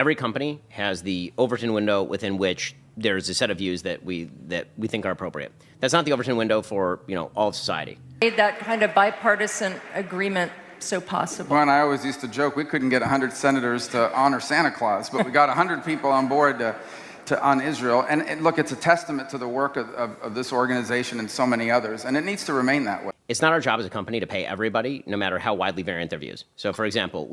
Every company has the Overton window within which there's a set of views that we think are appropriate. That's not the Overton window for all of society. Made that kind of bipartisan agreement so possible. Well, and I always used to joke we couldn't get 100 senators to honor Santa Claus, but we got 100 people on board on Israel. And look, it's a testament to the work of this organization and so many others, and it needs to remain that way. It's not our job as a company to pay everybody, no matter how widely variant their views. So, for example,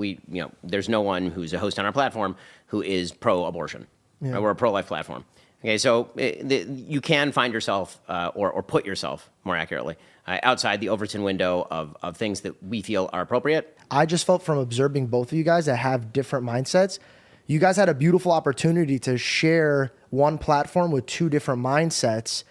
there's no one who's a host on our platform who is pro-abortion. Yeah. We're a pro-life platform. Okay, so you can find yourself, or put yourself, more accurately, outside the Overton window of things that we feel are appropriate. I just felt from observing both of you guys that have different mindsets, you guys had a beautiful opportunity to share one platform with two different mindsets.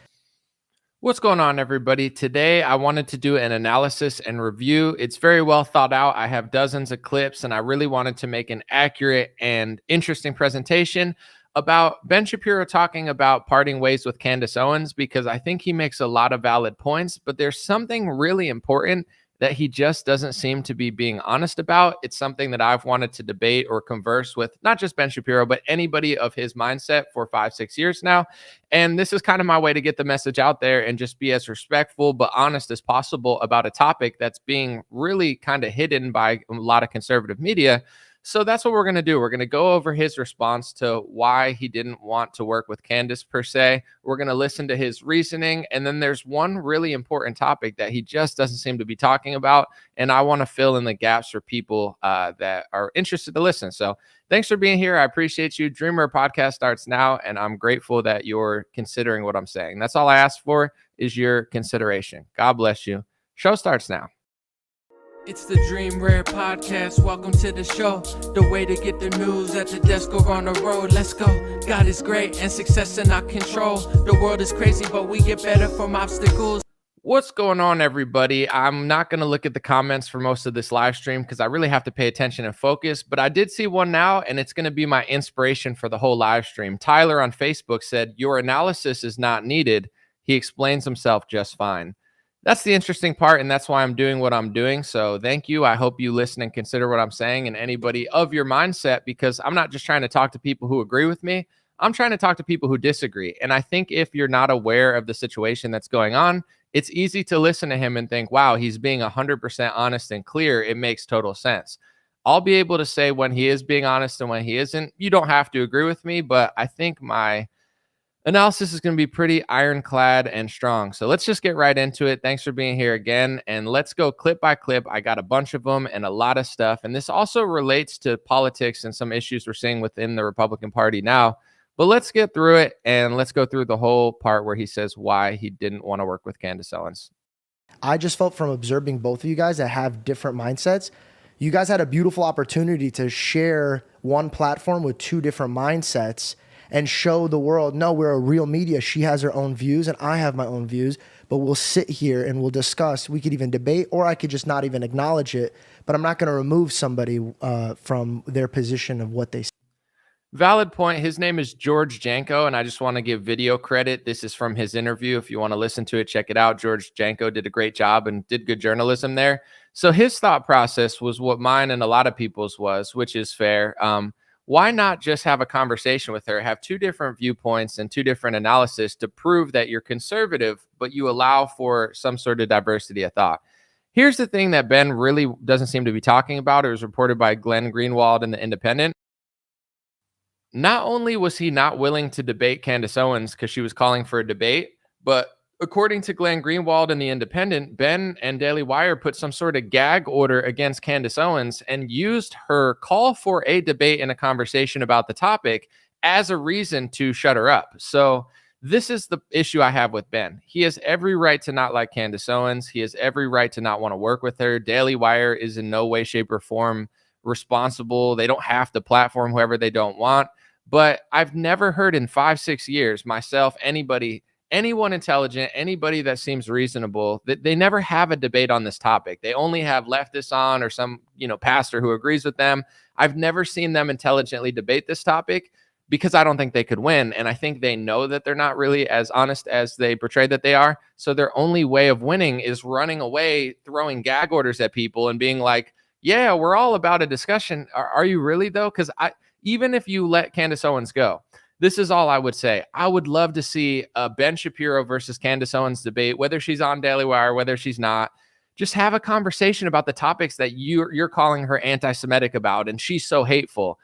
What's going on, everybody? Today, I wanted to do an analysis and review. It's very well thought out. I have dozens of clips, and I really wanted to make an accurate and interesting presentation about Ben Shapiro talking about parting ways with Candace Owens, because I think he makes a lot of valid points, but there's something really important that he just doesn't seem to be being honest about. It's something that I've wanted to debate or converse with, not just Ben Shapiro, but anybody of his mindset for 5-6 years now. And this is kind of my way to get the message out there and just be as respectful but honest as possible about a topic that's being really kind of hidden by a lot of conservative media. So that's what we're going to do. We're going to go over his response to why he didn't want to work with Candace per se. We're going to listen to his reasoning. And then there's one really important topic that he just doesn't seem to be talking about. And I want to fill in the gaps for people that are interested to listen. So thanks for being here. I appreciate you. Dreamer podcast starts now, and I'm grateful that you're considering what I'm saying. That's all I ask for is your consideration. God bless you. Show starts now. It's the Dream Rare Podcast. Welcome to the show. The way to get the news at the desk or on the road. Let's go. God is great and success in our control. The world is crazy, but we get better from obstacles. What's going on, everybody? I'm not going to look at the comments for most of this live stream because I really have to pay attention and focus, but I did see one now, and it's going to be my inspiration for the whole live stream. Tyler on Facebook said, "Your analysis is not needed. He explains himself just fine." That's the interesting part, and that's why I'm doing what I'm doing. So thank you. I hope you listen and consider what I'm saying, and anybody of your mindset, because I'm not just trying to talk to people who agree with me. I'm trying to talk to people who disagree. And I think if you're not aware of the situation that's going on, it's easy to listen to him and think, wow, he's being 100% honest and clear. It makes total sense. I'll be able to say when he is being honest and when he isn't. You don't have to agree with me, but I think my analysis is going to be pretty ironclad and strong. So let's just get right into it. Thanks for being here again. And let's go clip by clip. I got a bunch of them and a lot of stuff. And this also relates to politics and some issues we're seeing within the Republican Party now. But let's get through it, and let's go through the whole part where he says why he didn't want to work with Candace Owens. I just felt from observing both of you guys that have different mindsets, you guys had a beautiful opportunity to share one platform with two different mindsets and show the world, no, we're a real media. She has her own views and I have my own views, but we'll sit here and we'll discuss. We could even debate, or I could just not even acknowledge it, but I'm not going to remove somebody from their position of what they say. Valid point. His name is George Janko, and I just want to give video credit. This is from his interview. If you want to listen to it, check it out. George Janko did a great job and did good journalism there. So his thought process was what mine and a lot of people's was, which is fair. Why not just have a conversation with her, have two different viewpoints and two different analysis to prove that you're conservative, but you allow for some sort of diversity of thought? Here's the thing that Ben really doesn't seem to be talking about. It was reported by Glenn Greenwald in The Independent. Not only was he not willing to debate Candace Owens because she was calling for a debate, but according to Glenn Greenwald in The Independent, Ben and Daily Wire put some sort of gag order against Candace Owens and used her call for a debate and a conversation about the topic as a reason to shut her up. So this is the issue I have with Ben. He has every right to not like Candace Owens. He has every right to not want to work with her. Daily Wire is in no way, shape, or form responsible. They don't have to platform whoever they don't want. But I've never heard in 5-6 years, myself, anyone intelligent, anybody that seems reasonable, that they never have a debate on this topic. They only have leftists on or some, pastor who agrees with them. I've never seen them intelligently debate this topic because I don't think they could win. And I think they know that they're not really as honest as they portray that they are. So their only way of winning is running away, throwing gag orders at people and being like, yeah, we're all about a discussion. Are you really though? Because even if you let Candace Owens go, this is all I would say. I would love to see a Ben Shapiro versus Candace Owens debate, whether she's on Daily Wire, whether she's not. Just have a conversation about the topics that you're calling her anti-Semitic about, and she's so hateful.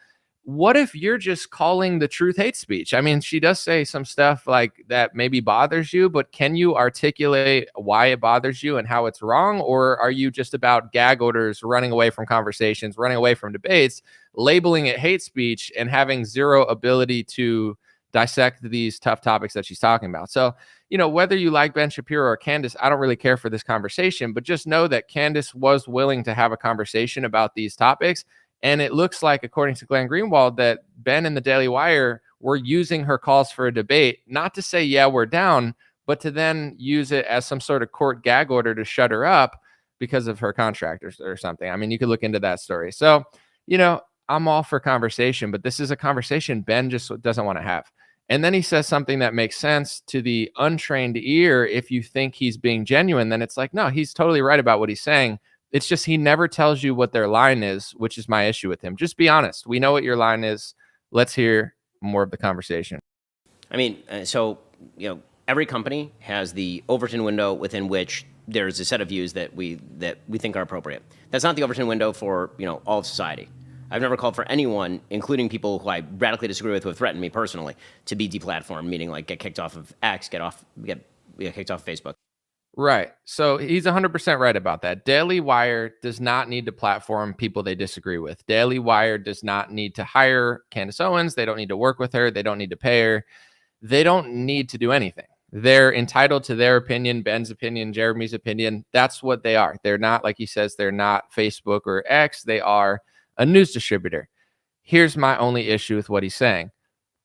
What if you're just calling the truth hate speech? I mean, she does say some stuff like that maybe bothers you, but can you articulate why it bothers you and how it's wrong? Or are you just about gag orders, running away from conversations, running away from debates, labeling it hate speech, and having zero ability to dissect these tough topics that she's talking about? So, whether you like Ben Shapiro or Candace, I don't really care for this conversation, but just know that Candace was willing to have a conversation about these topics. And it looks like, according to Glenn Greenwald, that Ben and the Daily Wire were using her calls for a debate, not to say, yeah, we're down, but to then use it as some sort of court gag order to shut her up because of her contract or something. I mean, you could look into that story. So, I'm all for conversation, but this is a conversation Ben just doesn't want to have. And then he says something that makes sense to the untrained ear. If you think he's being genuine, then it's like, no, he's totally right about what he's saying. It's just he never tells you what their line is, which is my issue with him. Just be honest. We know what your line is. Let's hear more of the conversation. I mean, every company has the Overton window within which there's a set of views that we think are appropriate. That's not the Overton window for all of society. I've never called for anyone, including people who I radically disagree with, who have threatened me personally, to be deplatformed, meaning like get kicked off of X, get kicked off Facebook. Right. So he's 100% right about that. Daily Wire does not need to platform people they disagree with. Daily Wire does not need to hire Candace Owens. They don't need to work with her. They don't need to pay her. They don't need to do anything. They're entitled to their opinion, Ben's opinion, Jeremy's opinion. That's what they are. They're not, like he says, they're not Facebook or X. They are a news distributor. Here's my only issue with what he's saying.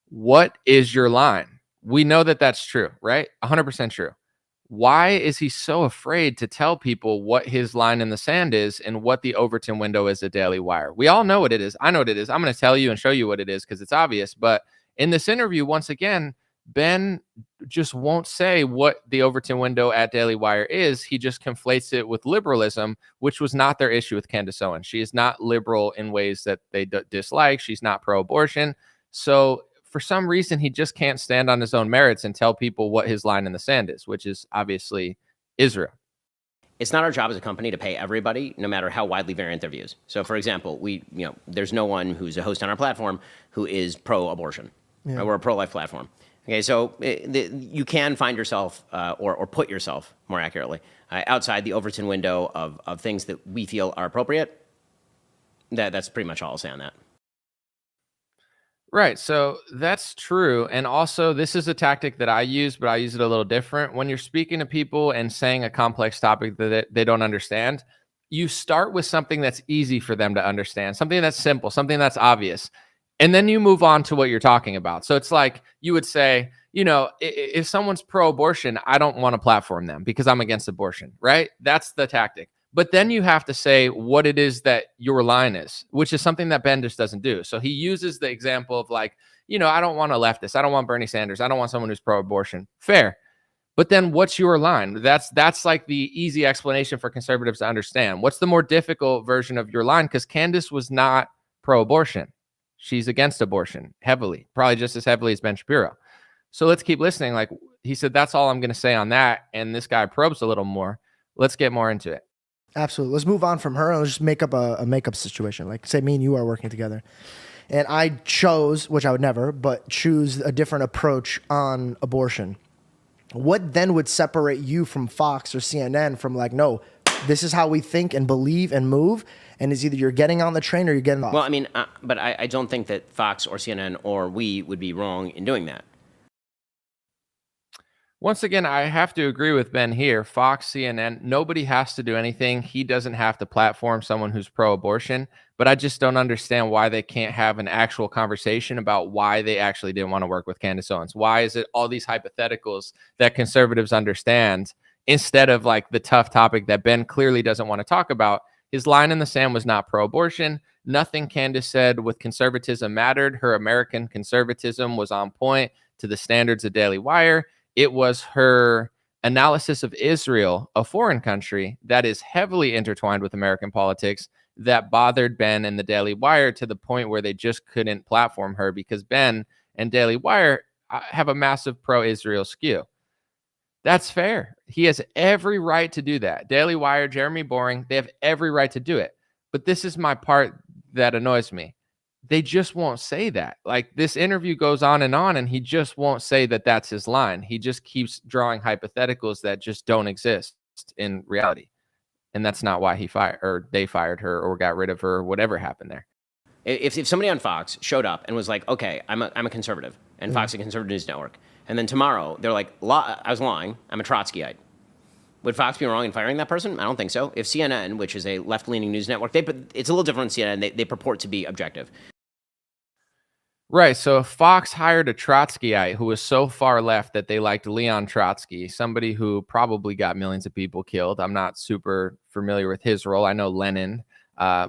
What is your line? We know that that's true, right? 100% true. Why is he so afraid to tell people what his line in the sand is and what the Overton window is at Daily Wire? We all know what it is. I know what it is. I'm going to tell you and show you what it is because it's obvious. But in this interview, once again, Ben just won't say what the Overton window at Daily Wire is. He just conflates it with liberalism, which was not their issue with Candace Owens. She is not liberal in ways that they dislike. She's not pro-abortion. So for some reason, he just can't stand on his own merits and tell people what his line in the sand is, which is obviously Israel. It's not our job as a company to pay everybody, no matter how widely variant their views. So, for example, there's no one who's a host on our platform who is pro-abortion. Yeah. Right? We're a pro-life platform. Okay, so you can find yourself, or put yourself, more accurately, outside the Overton window of things that we feel are appropriate. That's pretty much all I'll say on that. Right. So that's true. And also, this is a tactic that I use, but I use it a little different. When you're speaking to people and saying a complex topic that they don't understand, you start with something that's easy for them to understand, something that's simple, something that's obvious. And then you move on to what you're talking about. So it's like you would say, if someone's pro-abortion, I don't want to platform them because I'm against abortion, right? That's the tactic. But then you have to say what it is that your line is, which is something that Ben just doesn't do. So he uses the example of like, I don't want a leftist. I don't want Bernie Sanders. I don't want someone who's pro-abortion. Fair. But then what's your line? That's like the easy explanation for conservatives to understand. What's the more difficult version of your line? Because Candace was not pro-abortion. She's against abortion heavily, probably just as heavily as Ben Shapiro. So let's keep listening. Like he said, that's all I'm going to say on that. And this guy probes a little more. Let's get more into it. Absolutely. Let's move on from her and let's just make up a makeup situation. Like say me and you are working together and I chose, which I would never, but choose a different approach on abortion. What then would separate you from Fox or CNN from like, no, this is how we think and believe and move. And it's either you're getting on the train or you're getting off. Well, I mean, but I don't think that Fox or CNN or we would be wrong in doing that. Once again, I have to agree with Ben here. Fox, CNN, nobody has to do anything. He doesn't have to platform someone who's pro-abortion, but I just don't understand why they can't have an actual conversation about why they actually didn't want to work with Candace Owens. Why is it all these hypotheticals that conservatives understand instead of like the tough topic that Ben clearly doesn't want to talk about? His line in the sand was not pro-abortion. Nothing Candace said with conservatism mattered. Her American conservatism was on point to the standards of Daily Wire. It was her analysis of Israel, a foreign country that is heavily intertwined with American politics, that bothered Ben and the Daily Wire to the point where they just couldn't platform her because Ben and Daily Wire have a massive pro-Israel skew. That's fair. He has every right to do that. Daily Wire, Jeremy Boring, they have every right to do it. But this is my part that annoys me. They just won't say that. Like, this interview goes on, and he just won't say that that's his line. He just keeps drawing hypotheticals that just don't exist in reality. And that's not why they fired her or got rid of her or whatever happened there. If somebody on Fox showed up and was like, okay, I'm a conservative, and Fox is a conservative news network, and then tomorrow they're like, I was lying, I'm a Trotskyite. Would Fox be wrong in firing that person? I don't think so. If CNN, which is a left-leaning news network, it's a little different than CNN, they purport to be objective. Right. So if Fox hired a Trotskyite who was so far left that they liked Leon Trotsky, somebody who probably got millions of people killed. I'm not super familiar with his role. I know Lenin,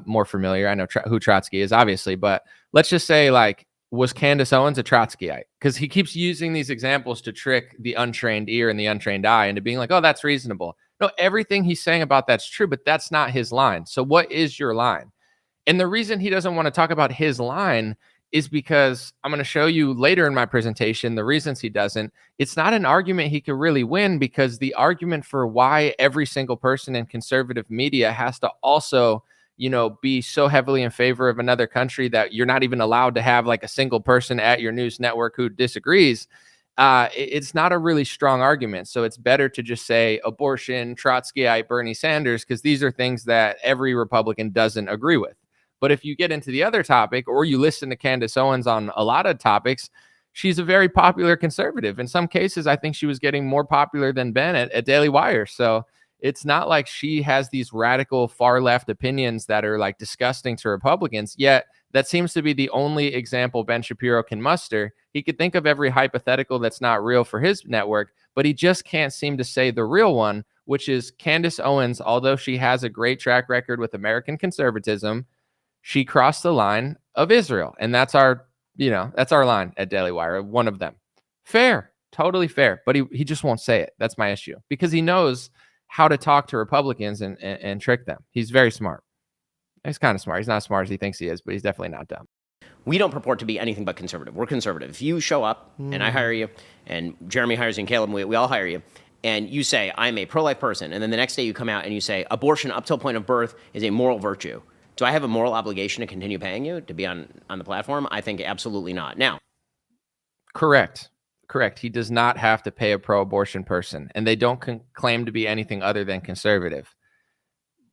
more familiar. I know who Trotsky is, obviously. But let's just say, like, was Candace Owens a Trotskyite? Because he keeps using these examples to trick the untrained ear and the untrained eye into being like, oh, that's reasonable. No, everything he's saying about that's true, but that's not his line. So what is your line? And the reason he doesn't want to talk about his line is because I'm going to show you later in my presentation the reasons he doesn't. It's not an argument he could really win, because the argument for why every single person in conservative media has to also, be so heavily in favor of another country that you're not even allowed to have like a single person at your news network who disagrees. It's not a really strong argument. So it's better to just say abortion, Trotskyite, Bernie Sanders, because these are things that every Republican doesn't agree with. But if you get into the other topic, or you listen to Candace Owens on a lot of topics, she's a very popular conservative. In some cases, I think she was getting more popular than Ben at Daily Wire. So it's not like she has these radical far left opinions that are like disgusting to Republicans. Yet that seems to be the only example Ben Shapiro can muster. He could think of every hypothetical that's not real for his network, but he just can't seem to say the real one, which is Candace Owens, although she has a great track record with American conservatism, she crossed the line of Israel. And that's our line at Daily Wire, one of them. Fair, totally fair. But he just won't say it. That's my issue, because he knows how to talk to Republicans and trick them. He's very smart. He's kind of smart. He's not as smart as he thinks he is, but he's definitely not dumb. We don't purport to be anything but conservative. We're conservative. If you show up and I hire you, and Jeremy hires you, and Caleb, we all hire you, and you say, I'm a pro-life person, and then the next day you come out and you say, abortion up till point of birth is a moral virtue. Do I have a moral obligation to continue paying you to be on the platform? I think absolutely not. Now, Correct. He does not have to pay a pro-abortion person, and they don't claim to be anything other than conservative.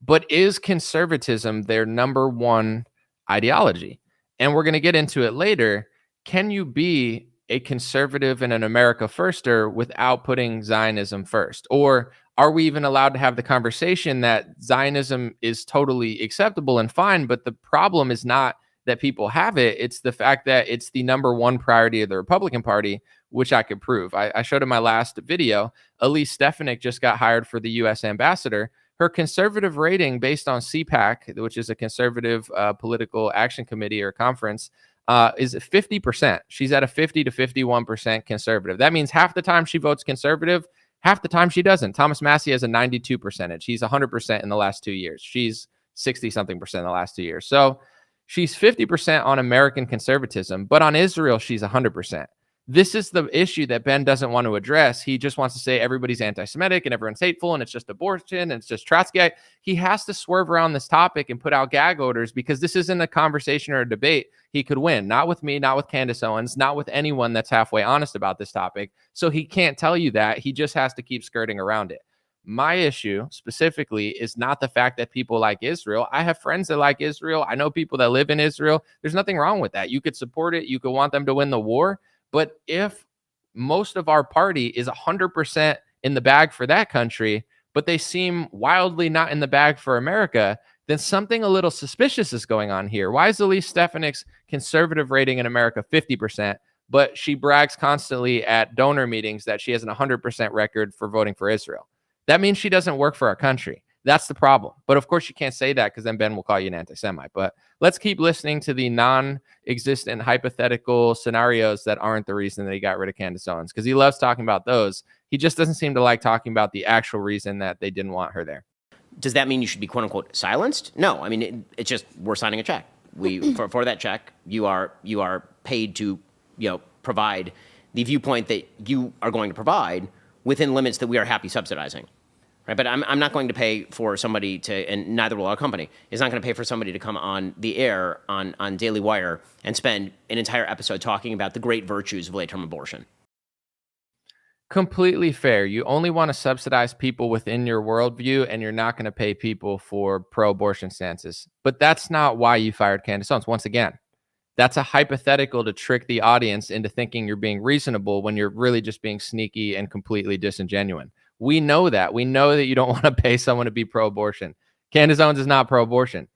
But is conservatism their number one ideology? And we're going to get into it later. Can you be a conservative and an America firster without putting Zionism first? Or are we even allowed to have the conversation that Zionism is totally acceptable and fine, but the problem is not that people have it, it's the fact that it's the number one priority of the Republican Party, which I could prove. I showed in my last video, Elise Stefanik just got hired for the U.S. ambassador. Her conservative rating based on CPAC, which is a conservative political action committee or conference, is 50%. She's at a 50 to 51% conservative. That means half the time she votes conservative, half the time she doesn't. Thomas Massie has a 92%. He's 100% in the last 2 years. She's 60-something% in the last 2 years. So she's 50% on American conservatism, but on Israel, she's 100%. This is the issue that Ben doesn't want to address. He just wants to say everybody's anti-Semitic and everyone's hateful and it's just abortion and it's just Trotsky. He has to swerve around this topic and put out gag orders, because this isn't a conversation or a debate he could win. Not with me, not with Candace Owens, not with anyone that's halfway honest about this topic. So he can't tell you that. He just has to keep skirting around it. My issue specifically is not the fact that people like Israel. I have friends that like Israel. I know people that live in Israel. There's nothing wrong with that. You could support it. You could want them to win the war. But if most of our party is 100% in the bag for that country, but they seem wildly not in the bag for America, then something a little suspicious is going on here. Why is Elise Stefanik's conservative rating in America 50%, but she brags constantly at donor meetings that she has an 100% record for voting for Israel? That means she doesn't work for our country. That's the problem. But of course, you can't say that, because then Ben will call you an anti-Semite. But let's keep listening to the non-existent hypothetical scenarios that aren't the reason that he got rid of Candace Owens, because he loves talking about those. He just doesn't seem to like talking about the actual reason that they didn't want her there. Does that mean you should be quote unquote silenced? No. I mean, it's just we're signing a check. For that check, you are paid to provide the viewpoint that you are going to provide within limits that we are happy subsidizing. Right, but I'm not going to pay for somebody to, and neither will our company, is not going to pay for somebody to come on the air on Daily Wire and spend an entire episode talking about the great virtues of late-term abortion. Completely fair. You only want to subsidize people within your worldview, and you're not going to pay people for pro-abortion stances. But that's not why you fired Candace Owens. Once again, that's a hypothetical to trick the audience into thinking you're being reasonable when you're really just being sneaky and completely disingenuous. We know that. We know that you don't want to pay someone to be pro-abortion. Candace Owens is not pro-abortion.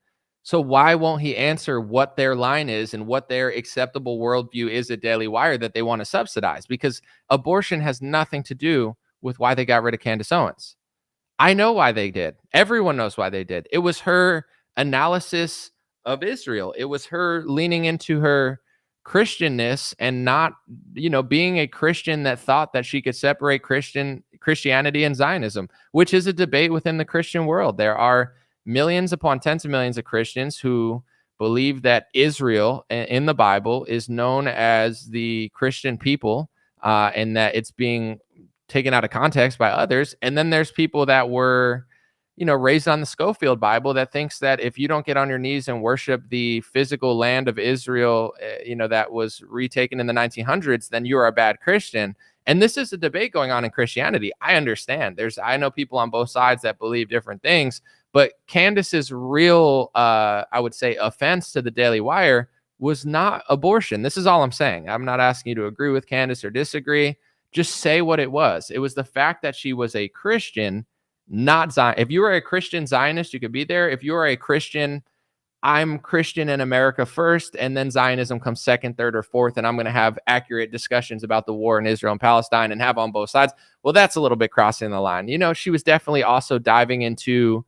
So why won't he answer what their line is and what their acceptable worldview is at Daily Wire that they want to subsidize? Because abortion has nothing to do with why they got rid of Candace Owens. I know why they did. Everyone knows why they did. It was her analysis of Israel. It was her leaning into her Christianness and not, being a Christian that thought that she could separate Christianity and Zionism, which is a debate within the Christian world. There are millions upon tens of millions of Christians who believe that Israel in the Bible is known as the Christian people, and that it's being taken out of context by others. And then there's people that were raised on the Schofield Bible that thinks that if you don't get on your knees and worship the physical land of Israel, that was retaken in the 1900s, then you are a bad Christian. And this is a debate going on in Christianity. I understand. I know people on both sides that believe different things, but Candace's real, I would say, offense to the Daily Wire was not abortion. This is all I'm saying. I'm not asking you to agree with Candace or disagree. Just say what it was. It was the fact that she was a Christian, not Zion. If you were a Christian Zionist, you could be there. If you are a Christian, I'm Christian in America first, and then Zionism comes second, third, or fourth, and I'm going to have accurate discussions about the war in Israel and Palestine and have on both sides. Well, that's a little bit crossing the line. She was definitely also diving into,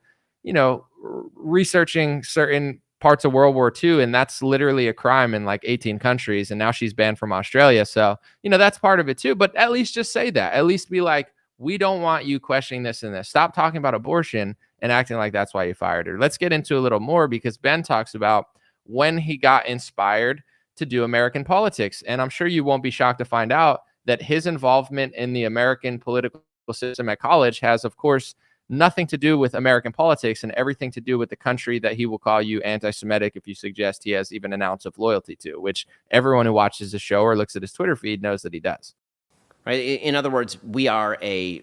researching certain parts of World War II, and that's literally a crime in like 18 countries, and now she's banned from Australia. So, that's part of it too, but at least just say that. At least be like, we don't want you questioning this and this. Stop talking about abortion and acting like that's why you fired her. Let's get into a little more, because Ben talks about when he got inspired to do American politics. And I'm sure you won't be shocked to find out that his involvement in the American political system at college has, of course, nothing to do with American politics and everything to do with the country that he will call you anti-Semitic if you suggest he has even an ounce of loyalty to, which everyone who watches the show or looks at his Twitter feed knows that he does. Right. In other words, we are a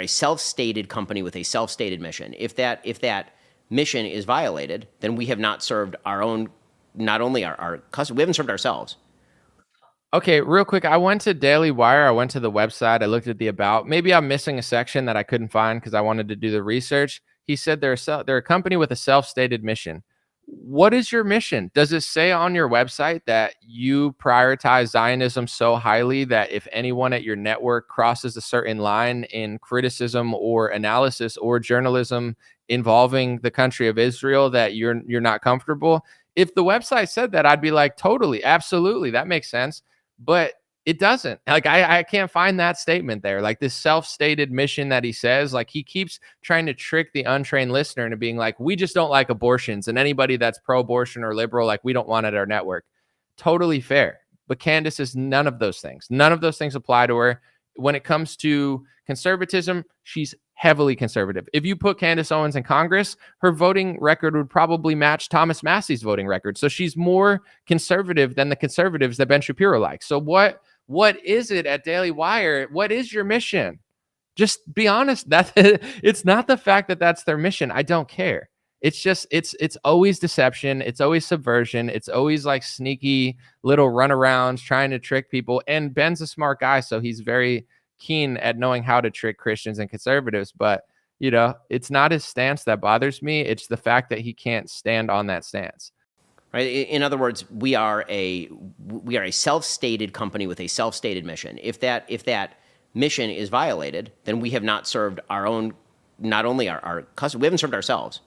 self-stated company with a self-stated mission. If that mission is violated, then we have not served our own, not only our customers, we haven't served ourselves. Okay, real quick, I went to Daily Wire. I went to the website. I looked at the about. Maybe I'm missing a section that I couldn't find because I wanted to do the research. He said they're a company with a self-stated mission. What is your mission? Does it say on your website that you prioritize Zionism so highly that if anyone at your network crosses a certain line in criticism or analysis or journalism involving the country of Israel, that you're not comfortable? If the website said that, I'd be like, totally, absolutely, that makes sense. But it doesn't. Like, I can't find that statement there. Like, this self-stated mission that he says, like, he keeps trying to trick the untrained listener into being like, we just don't like abortions, and anybody that's pro-abortion or liberal, like, we don't want it at our network. Totally fair. But Candace is none of those things. None of those things apply to her. When it comes to conservatism, she's heavily conservative. If you put Candace Owens in Congress, her voting record would probably match Thomas Massie's voting record. So she's more conservative than the conservatives that Ben Shapiro likes. So what is it at Daily Wire? What is your mission? Just be honest. It's not the fact that that's their mission. I don't care. It's just, it's always deception. It's always subversion. It's always like sneaky little runarounds trying to trick people. And Ben's a smart guy, so he's very keen at knowing how to trick Christians and conservatives. But, it's not his stance that bothers me. It's the fact that he can't stand on that stance. Right. In other words, we are a self-stated company with a self-stated mission. If that mission is violated, then we have not served our own, not only our customers, we haven't served ourselves.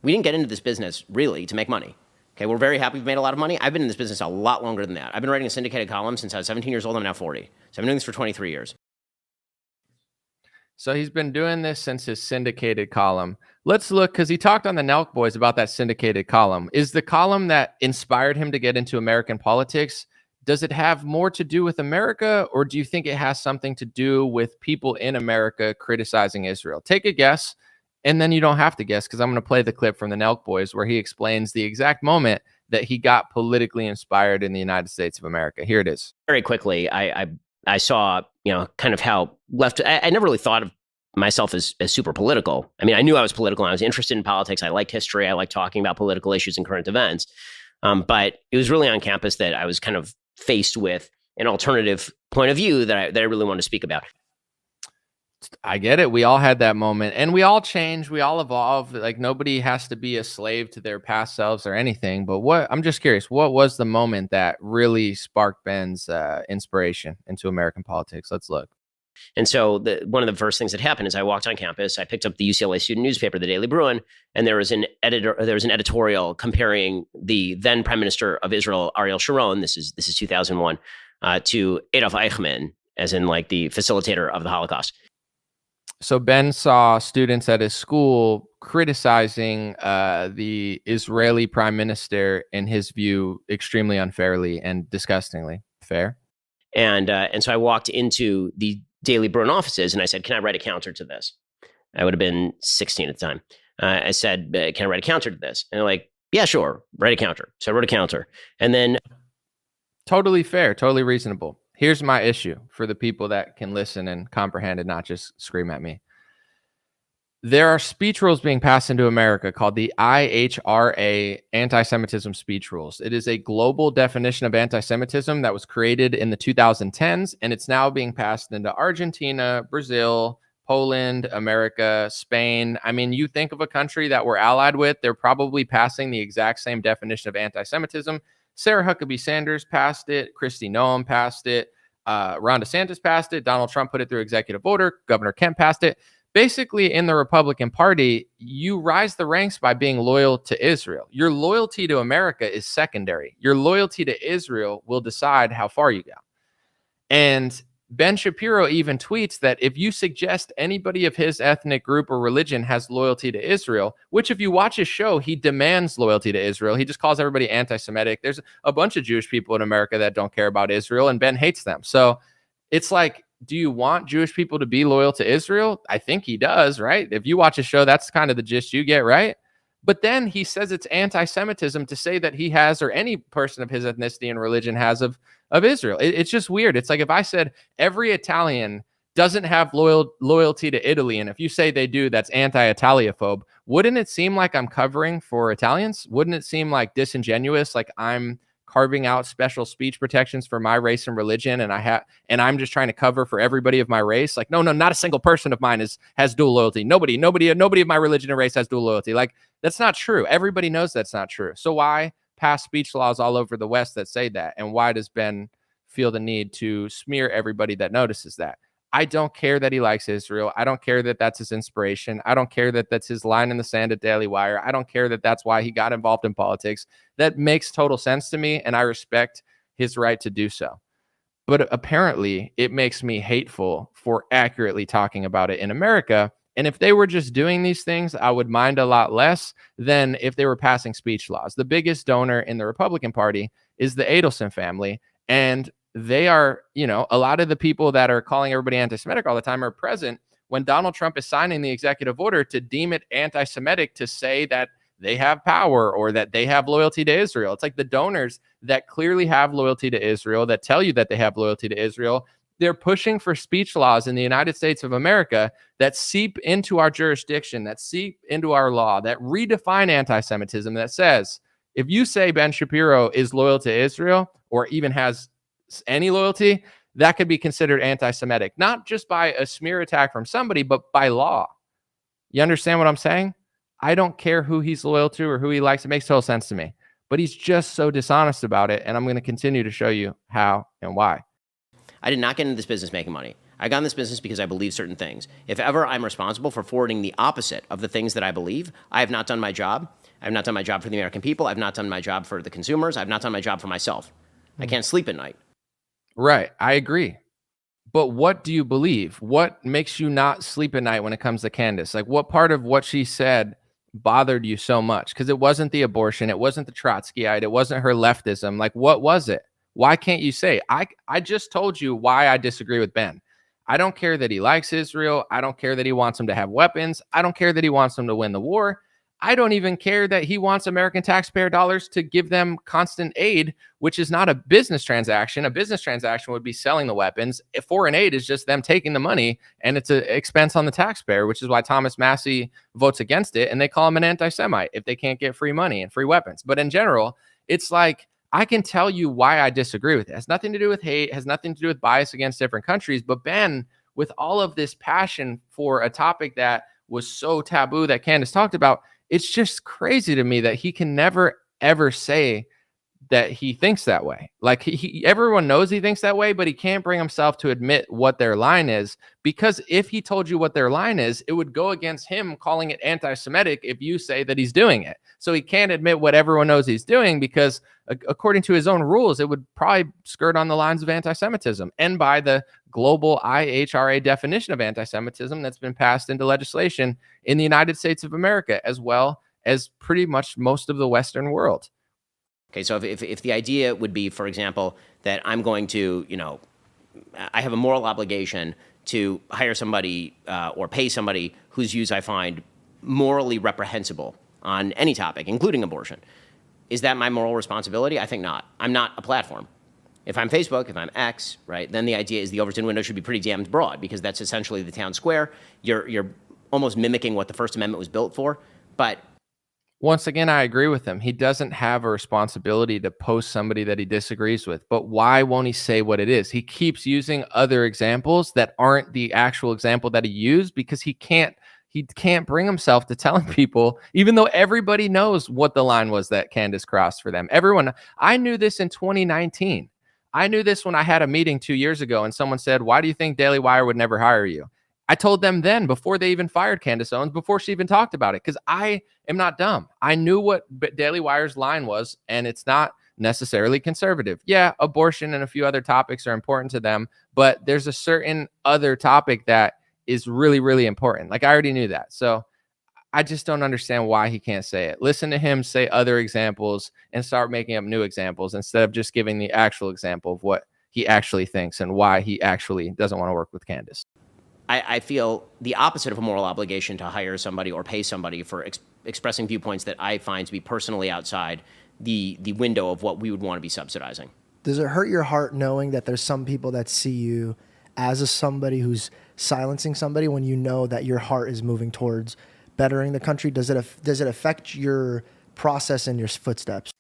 We didn't get into this business really to make money. Okay, we're very happy we've made a lot of money. I've been in this business a lot longer than that. I've been writing a syndicated column since I was 17 years old. I'm now 40. So I've been doing this for 23 years. So he's been doing this since his syndicated column. Let's look, because he talked on the Nelk Boys about that syndicated column. Is the column that inspired him to get into American politics, does it have more to do with America, or do you think it has something to do with people in America criticizing Israel? Take a guess, and then you don't have to guess, because I'm going to play the clip from the Nelk Boys where he explains the exact moment that he got politically inspired in the United States of America. Here it is. Very quickly, I saw, kind of how left. I never really thought of myself as super political. I mean, I knew I was political. And I was interested in politics. I liked history. I liked talking about political issues and current events. But it was really on campus that I was kind of faced with an alternative point of view that I really wanted to speak about. I get it. We all had that moment, and we all change. We all evolve. Like, nobody has to be a slave to their past selves or anything. But I'm just curious, what was the moment that really sparked Ben's inspiration into American politics? Let's look. And so one of the first things that happened is I walked on campus. I picked up the UCLA student newspaper, the Daily Bruin, and there was an editorial comparing the then Prime Minister of Israel, Ariel Sharon, this is 2001, to Adolf Eichmann, as in like the facilitator of the Holocaust. So Ben saw students at his school criticizing the Israeli prime minister, in his view, extremely unfairly and disgustingly. Fair? And so I walked into the Daily Bruin offices and I said, "Can I write a counter to this?" I would have been 16 at the time. I said, "Can I write a counter to this?" And they're like, "Yeah, sure, write a counter." So I wrote a counter. And then... Totally fair, totally reasonable. Here's my issue for the people that can listen and comprehend and not just scream at me. There are speech rules being passed into America called the IHRA, Anti-Semitism Speech Rules. It is a global definition of anti-Semitism that was created in the 2010s, and it's now being passed into Argentina, Brazil, Poland, America, Spain. I mean, you think of a country that we're allied with, they're probably passing the exact same definition of anti-Semitism. Sarah Huckabee Sanders passed it. Kristi Noem passed it. Ron DeSantis passed it. Donald Trump put it through executive order. Governor Kemp passed it. Basically, in the Republican Party, you rise the ranks by being loyal to Israel. Your loyalty to America is secondary. Your loyalty to Israel will decide how far you go. And Ben Shapiro even tweets that if you suggest anybody of his ethnic group or religion has loyalty to Israel, which if you watch his show, he demands loyalty to Israel. He just calls everybody anti-Semitic. There's a bunch of Jewish people in America that don't care about Israel, and Ben hates them. So it's like, do you want Jewish people to be loyal to Israel? I think he does, right? If you watch his show, that's kind of the gist you get, right? But then he says it's anti-Semitism to say that he has, or any person of his ethnicity and religion has, of Israel. It's just weird. It's like if I said every Italian doesn't have loyalty to Italy, and if you say they do, that's anti-Italiophobe. Wouldn't it seem like I'm covering for Italians? Wouldn't it seem like disingenuous, like I'm carving out special speech protections for my race and religion, and I'm just trying to cover for everybody of my race? Like, no, not a single person of mine has dual loyalty. Nobody of my religion and race has dual loyalty. Like, that's not true. Everybody knows that's not true. So why pass speech laws all over the West that say that? And why does Ben feel the need to smear everybody that notices that? I don't care that he likes Israel. I don't care that that's his inspiration. I don't care that that's his line in the sand at Daily Wire. I don't care that that's why he got involved in politics. That makes total sense to me, and I respect his right to do so. But apparently, it makes me hateful for accurately talking about it in America. And if they were just doing these things, I would mind a lot less than if they were passing speech laws. The biggest donor in the Republican Party is the Adelson family. And they are, a lot of the people that are calling everybody anti-Semitic all the time are present when Donald Trump is signing the executive order to deem it anti-Semitic, to say that they have power or that they have loyalty to Israel. It's like the donors that clearly have loyalty to Israel, that tell you that they have loyalty to Israel, they're pushing for speech laws in the United States of America that seep into our jurisdiction, that seep into our law, that redefine anti-Semitism, that says, if you say Ben Shapiro is loyal to Israel or even has any loyalty, that could be considered anti-Semitic, not just by a smear attack from somebody, but by law. You understand what I'm saying? I don't care who he's loyal to or who he likes. It makes total sense to me, but he's just so dishonest about it. And I'm going to continue to show you how and why. I did not get into this business making money. I got in this business because I believe certain things. If ever I'm responsible for forwarding the opposite of the things that I believe, I have not done my job. I have not done my job for the American people. I've not done my job for the consumers. I've not done my job for myself. I can't sleep at night. Right. I agree. But what do you believe? What makes you not sleep at night when it comes to Candace? Like, what part of what she said bothered you so much? Because it wasn't the abortion, it wasn't the Trotskyite, it wasn't her leftism. Like, what was it? Why can't you say? I just told you why I disagree with Ben. I don't care that he likes Israel. I don't care that he wants them to have weapons. I don't care that he wants them to win the war. I don't even care that he wants American taxpayer dollars to give them constant aid, which is not a business transaction. A business transaction would be selling the weapons. If foreign aid is just them taking the money, and it's an expense on the taxpayer, which is why Thomas Massie votes against it, and they call him an anti-Semite if they can't get free money and free weapons. But in general, it's like, I can tell you why I disagree with it. It has nothing to do with hate, has nothing to do with bias against different countries. But Ben, with all of this passion for a topic that was so taboo that Candace talked about, it's just crazy to me that he can never, ever say that he thinks that way. Like everyone knows he thinks that way, but he can't bring himself to admit what their line is, because if he told you what their line is, it would go against him calling it anti-Semitic if you say that he's doing it. So he can't admit what everyone knows he's doing, because according to his own rules, it would probably skirt on the lines of anti-Semitism, and by the global IHRA definition of anti-Semitism that's been passed into legislation in the United States of America, as well as pretty much most of the Western world. Okay, so if the idea would be, for example, that I'm going to, I have a moral obligation to hire somebody or pay somebody whose views I find morally reprehensible on any topic, including abortion, is that my moral responsibility? I think not. I'm not a platform. If I'm Facebook, if I'm X, right, then the idea is the Overton window should be pretty damned broad, because that's essentially the town square. You're almost mimicking what the First Amendment was built for, but once again, I agree with him. He doesn't have a responsibility to post somebody that he disagrees with. But why won't he say what it is? He keeps using other examples that aren't the actual example that he used, because he can't bring himself to telling people, even though everybody knows what the line was that Candace crossed for them. Everyone, I knew this in 2019. I knew this when I had a meeting 2 years ago and someone said, "Why do you think Daily Wire would never hire you?" I told them then, before they even fired Candace Owens, before she even talked about it, because I am not dumb. I knew what Daily Wire's line was, and it's not necessarily conservative. Yeah, abortion and a few other topics are important to them, but there's a certain other topic that is really, really important. Like, I already knew that. So I just don't understand why he can't say it. Listen to him say other examples and start making up new examples instead of just giving the actual example of what he actually thinks and why he actually doesn't want to work with Candace. I feel the opposite of a moral obligation to hire somebody or pay somebody for expressing viewpoints that I find to be personally outside the window of what we would want to be subsidizing. Does it hurt your heart knowing that there's some people that see you as somebody who's silencing somebody, when you know that your heart is moving towards bettering the country? Does it affect your process and your footsteps?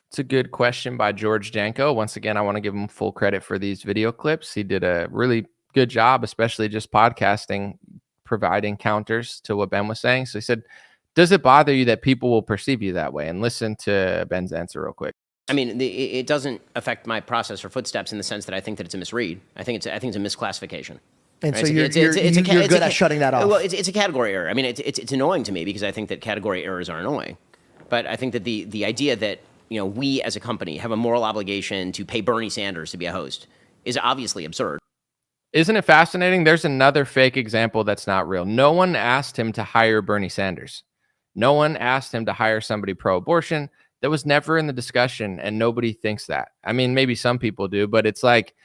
It's a good question by George Janko. Once again, I want to give him full credit for these video clips. He did a really good job, especially just podcasting, providing counters to what Ben was saying. So he said, does it bother you that people will perceive you that way? And listen to Ben's answer real quick. I mean, it doesn't affect my process or footsteps in the sense that I think that it's a misread. I think it's a misclassification. And right? so you're good at shutting that off. Well, it's a category error. I mean, it's annoying to me because I think that category errors are annoying. But I think that the idea that, we as a company have a moral obligation to pay Bernie Sanders to be a host is obviously absurd. Isn't it fascinating? There's another fake example that's not real. No one asked him to hire Bernie Sanders. No one asked him to hire somebody pro-abortion. That was never in the discussion, and nobody thinks that. I mean, maybe some people do, but it's like,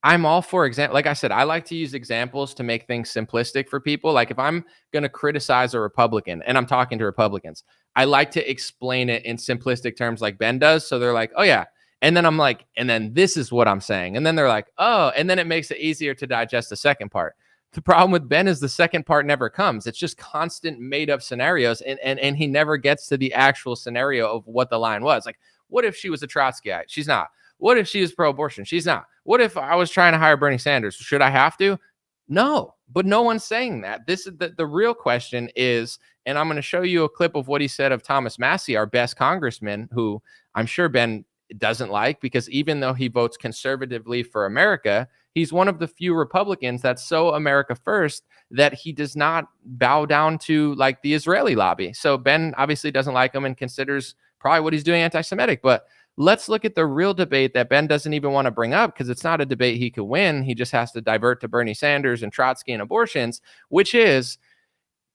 I'm all for example. Like I said, I like to use examples to make things simplistic for people. Like if I'm going to criticize a Republican, and I'm talking to Republicans, I like to explain it in simplistic terms like Ben does. So they're like, oh yeah. And then I'm like, and then this is what I'm saying. And then they're like, oh, and then it makes it easier to digest the second part. The problem with Ben is the second part never comes. It's just constant made up scenarios. And he never gets to the actual scenario of what the line was. Like, what if she was a Trotskyite? She's not. What if she was pro-abortion? She's not. What if I was trying to hire Bernie Sanders? Should I have to? No, but no one's saying that. This is the real question is, and I'm going to show you a clip of what he said of Thomas Massie, our best congressman, who I'm sure Ben doesn't like, because even though he votes conservatively for America, he's one of the few Republicans that's so America first that he does not bow down to like the Israeli lobby. So Ben obviously doesn't like him and considers probably what he's doing anti-Semitic. But let's look at the real debate that Ben doesn't even want to bring up because it's not a debate he could win. He just has to divert to Bernie Sanders and Trotsky and abortions, which is,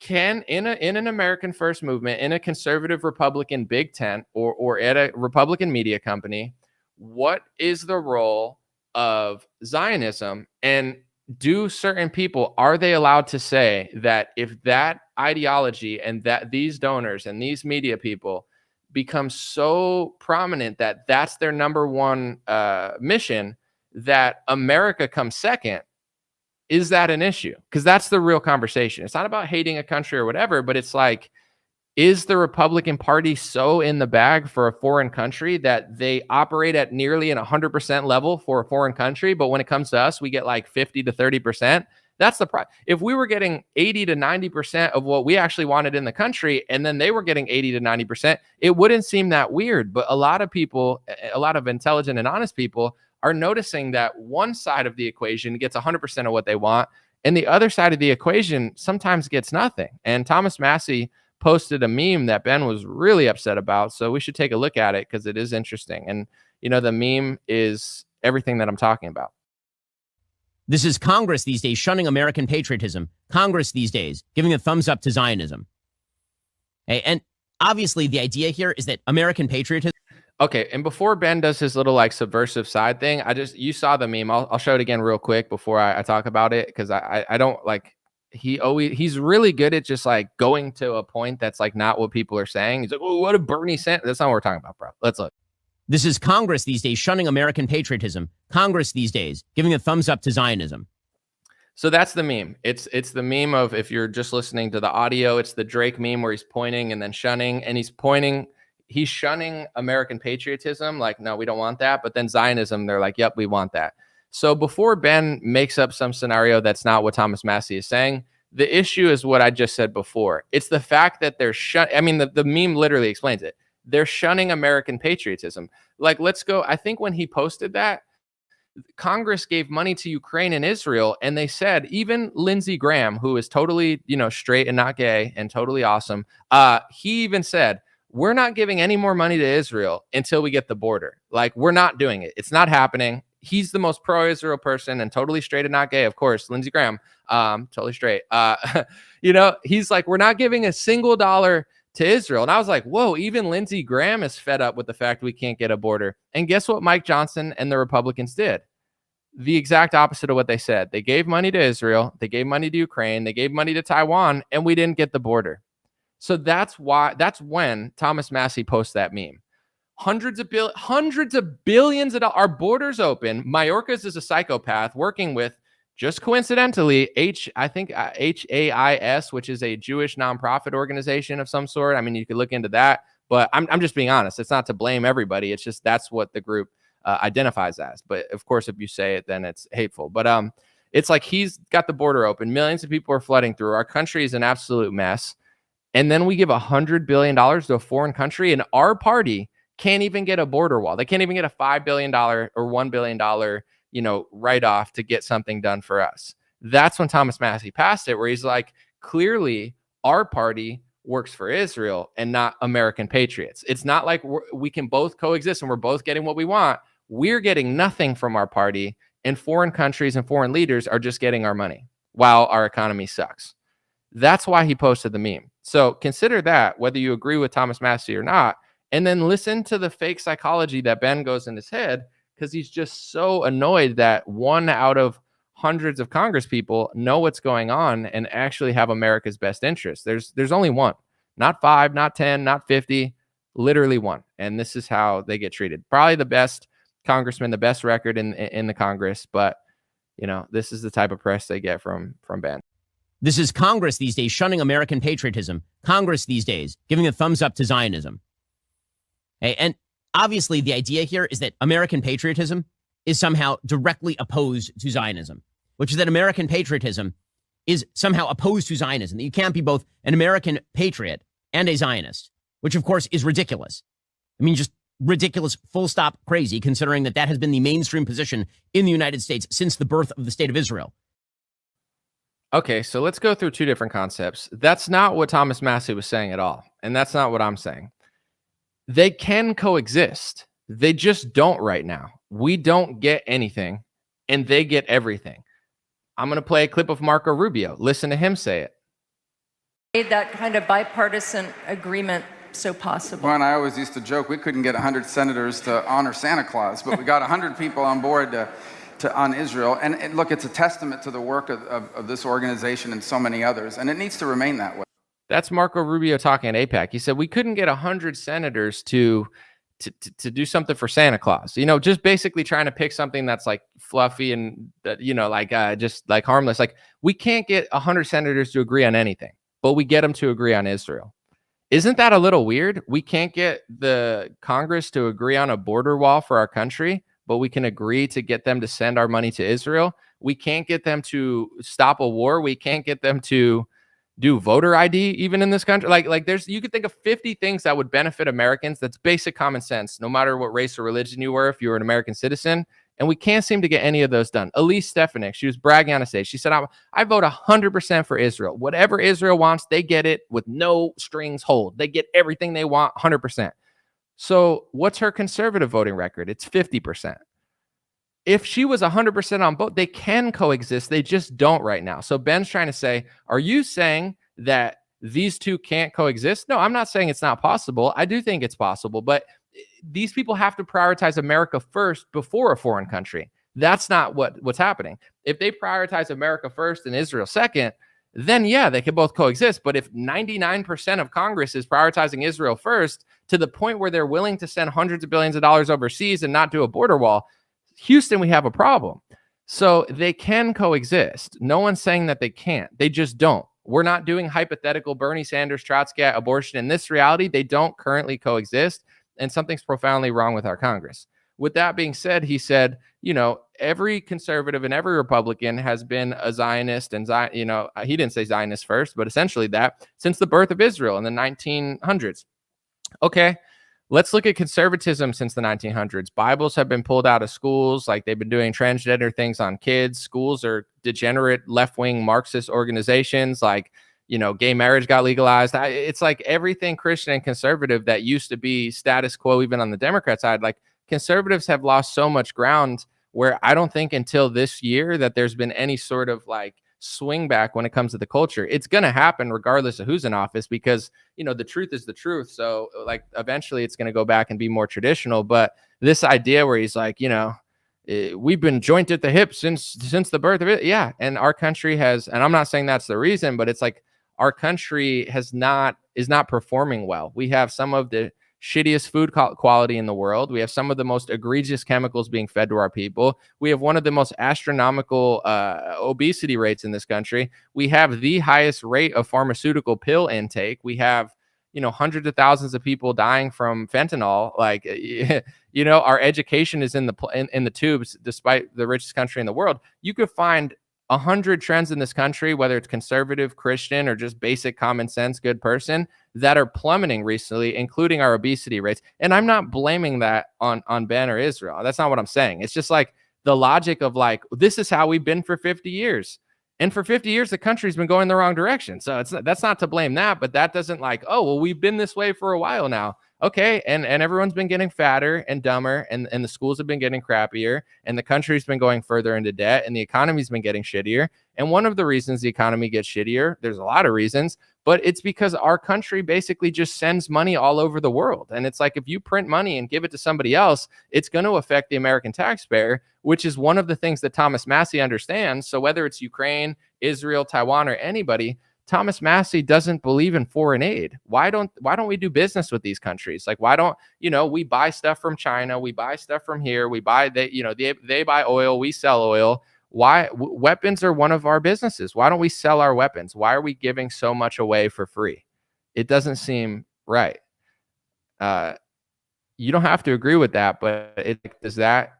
can in an American first movement, in a conservative Republican big tent, or at a Republican media company, what is the role of Zionism, and do certain people, are they allowed to say that if that ideology and that these donors and these media people become so prominent that that's their number one mission, that America comes second? Is that an issue? Because that's the real conversation. It's not about hating a country or whatever, but it's like, is the Republican Party so in the bag for a foreign country that they operate at nearly an 100% level for a foreign country, but when it comes to us, we get like 50 to 30%? That's the problem. If we were getting 80 to 90% of what we actually wanted in the country, and then they were getting 80 to 90%, it wouldn't seem that weird. But a lot of people, a lot of intelligent and honest people, are noticing that one side of the equation gets 100% of what they want, and the other side of the equation sometimes gets nothing. And Thomas Massie posted a meme that Ben was really upset about, so we should take a look at it because it is interesting. And, you know, the meme is everything that I'm talking about. This is Congress these days shunning American patriotism. Congress these days giving a thumbs up to Zionism. Hey, and obviously the idea here is that American patriotism. Okay, and before Ben does his little like subversive side thing, you saw the meme. I'll show it again real quick before I talk about it, because I don't like, he's really good at just like going to a point that's like not what people are saying. He's like, oh, what a Bernie Sanders. That's not what we're talking about, bro. Let's look. This is Congress these days shunning American patriotism. Congress these days giving a thumbs up to Zionism. So that's the meme. It's the meme of, if you're just listening to the audio, it's the Drake meme where he's pointing and then shunning, and he's shunning American patriotism. Like, no, we don't want that. But then Zionism, they're like, yep, we want that. So before Ben makes up some scenario that's not what Thomas Massie is saying, the issue is what I just said before. It's the fact that they're the meme literally explains it. They're shunning American patriotism. Like, let's go. I think when he posted that, Congress gave money to Ukraine and Israel, and they said, even Lindsey Graham, who is totally, straight and not gay and totally awesome, he even said, we're not giving any more money to Israel until we get the border. Like, we're not doing it. It's not happening. He's the most pro-Israel person and totally straight and not gay. Of course, Lindsey Graham, totally straight. He's like, we're not giving a single dollar to Israel. And I was like, whoa, even Lindsey Graham is fed up with the fact we can't get a border. And guess what Mike Johnson and the Republicans did? The exact opposite of what they said. They gave money to Israel. They gave money to Ukraine. They gave money to Taiwan, and we didn't get the border. So that's when Thomas Massie posts that meme. Hundreds of billions of dollars. Our borders open. Mayorkas is a psychopath working with, just coincidentally, HAIS, which is a Jewish nonprofit organization of some sort. I mean, you could look into that, but I'm just being honest. It's not to blame everybody. It's just that's what the group identifies as. But of course, if you say it, then it's hateful. But it's like he's got the border open. Millions of people are flooding through. Our country is an absolute mess. And then we give $100 billion to a foreign country, and our party can't even get a border wall. They can't even get a $5 billion or $1 billion write-off to get something done for us. That's when Thomas Massie passed it, where he's like, clearly our party works for Israel and not American patriots. It's not like we can both coexist and we're both getting what we want. We're getting nothing from our party, and foreign countries and foreign leaders are just getting our money while our economy sucks. That's why he posted the meme. So consider that, whether you agree with Thomas Massie or not, and then listen to the fake psychology that Ben goes in his head, because he's just so annoyed that one out of hundreds of Congress people know what's going on and actually have America's best interest. There's only one, not 5, not 10, not 50, literally one. And this is how they get treated. Probably the best congressman, the best record in the Congress, but this is the type of press they get from Ben. This is Congress these days shunning American patriotism. Congress these days giving a thumbs up to Zionism. Hey, and obviously the idea here is that American patriotism is somehow directly opposed to Zionism, which is that American patriotism is somehow opposed to Zionism, that you can't be both an American patriot and a Zionist, which of course is ridiculous. I mean, just ridiculous, full stop crazy, considering that has been the mainstream position in the United States since the birth of the state of Israel. Okay, so let's go through two different concepts. That's not what Thomas Massie was saying at all, and that's not what I'm saying. They can coexist. They just don't right now. We don't get anything, and they get everything. I'm going to play a clip of Marco Rubio. Listen to him say it. Made that kind of bipartisan agreement so possible. Well, and I always used to joke we couldn't get 100 senators to honor Santa Claus, but we got 100 people on board on Israel. And look, it's a testament to the work of this organization and so many others, and it needs to remain that way. That's Marco Rubio talking at AIPAC. He said we couldn't get 100 senators to do something for Santa Claus. You know, just basically trying to pick something that's like fluffy and, just like harmless. Like, we can't get 100 senators to agree on anything, but we get them to agree on Israel. Isn't that a little weird? We can't get the Congress to agree on a border wall for our country, but we can agree to get them to send our money to Israel. We can't get them to stop a war. We can't get them to do voter ID even in this country. Like you could think of 50 things that would benefit Americans. That's basic common sense, no matter what race or religion you were, if you were an American citizen. And we can't seem to get any of those done. Elise Stefanik, she was bragging on a stage. She said, I vote 100% for Israel. Whatever Israel wants, they get it with no strings hold. They get everything they want 100%. So what's her conservative voting record? It's 50%. If she was 100% on both, they can coexist. They just don't right now. So Ben's trying to say, are you saying that these two can't coexist? No, I'm not saying it's not possible. I do think it's possible, but these people have to prioritize America first before a foreign country. That's not what's happening. If they prioritize America first and Israel second, then yeah, they can both coexist. But if 99% of Congress is prioritizing Israel first to the point where they're willing to send hundreds of billions of dollars overseas and not do a border wall, Houston, we have a problem. So they can coexist. No one's saying that they can't. They just don't. We're not doing hypothetical Bernie Sanders, Trotsky, abortion. In this reality, they don't currently coexist, and something's profoundly wrong with our Congress. With that being said, he said, every conservative and every Republican has been a Zionist, and he didn't say Zionist first, but essentially that since the birth of Israel in the 1900s. Okay. Let's look at conservatism since the 1900s. Bibles have been pulled out of schools. Like, they've been doing transgender things on kids. Schools are degenerate left-wing Marxist organizations. Like, gay marriage got legalized. It's like everything Christian and conservative that used to be status quo, even on the Democrat side, like, conservatives have lost so much ground where I don't think until this year that there's been any sort of like swing back when it comes to the culture. It's going to happen regardless of who's in office because, the truth is the truth. So like eventually it's going to go back and be more traditional. But this idea where he's like, we've been joint at the hip since the birth of it. Yeah. And our country has, and I'm not saying that's the reason, but it's like our country is not performing well. We have some of the shittiest food quality in the world. We have some of the most egregious chemicals being fed to our people. We have one of the most astronomical obesity rates in this country. We have the highest rate of pharmaceutical pill intake. We have, hundreds of thousands of people dying from fentanyl. Like, our education is in the tubes, despite the richest country in the world. You could find 100 trends in this country, whether it's conservative, Christian, or just basic common sense, good person, that are plummeting recently, including our obesity rates. And I'm not blaming that on Ben or Israel. That's not what I'm saying. It's just like the logic of like, this is how we've been for 50 years. And for 50 years, the country's been going the wrong direction. So that's not to blame that, but that doesn't like, oh, well, we've been this way for a while now. Okay, and everyone's been getting fatter and dumber, and the schools have been getting crappier, and the country's been going further into debt, and the economy's been getting shittier. And one of the reasons the economy gets shittier, there's a lot of reasons, but it's because our country basically just sends money all over the world. And it's like, if you print money and give it to somebody else, it's going to affect the American taxpayer, which is one of the things that Thomas Massie understands. So whether it's Ukraine, Israel, Taiwan, or anybody, Thomas Massie doesn't believe in foreign aid. Why don't we do business with these countries? Like, why don't, we buy stuff from China, we buy stuff from here, we buy, they buy oil, we sell oil. Why? Weapons are one of our businesses. Why don't we sell our weapons? Why are we giving so much away for free? It doesn't seem right. You don't have to agree with that, but does that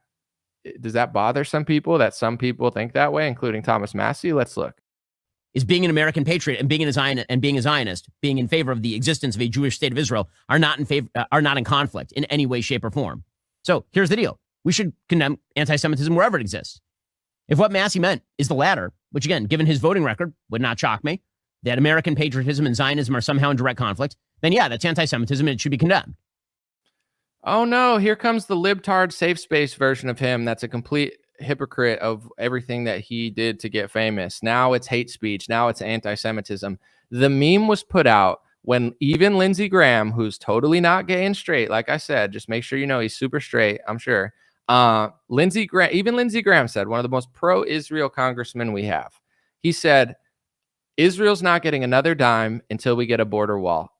bother some people, that some people think that way, including Thomas Massie? Let's look. Is being an American patriot and being a Zionist, being in favor of the existence of a Jewish state of Israel, are not in conflict in any way, shape, or form. So here's the deal: we should condemn anti-Semitism wherever it exists. If what Massie meant is the latter, which again, given his voting record, would not shock me, that American patriotism and Zionism are somehow in direct conflict, then yeah, that's anti-Semitism and it should be condemned. Oh no, here comes the libtard safe space version of him. That's a complete hypocrite of everything that he did to get famous. Now it's hate speech. Now it's anti-Semitism. The meme was put out when even Lindsey Graham, who's totally not gay and straight, like I said, just make sure you know he's super straight, I'm sure. Lindsey Graham said, one of the most pro-Israel congressmen we have. He said, Israel's not getting another dime until we get a border wall.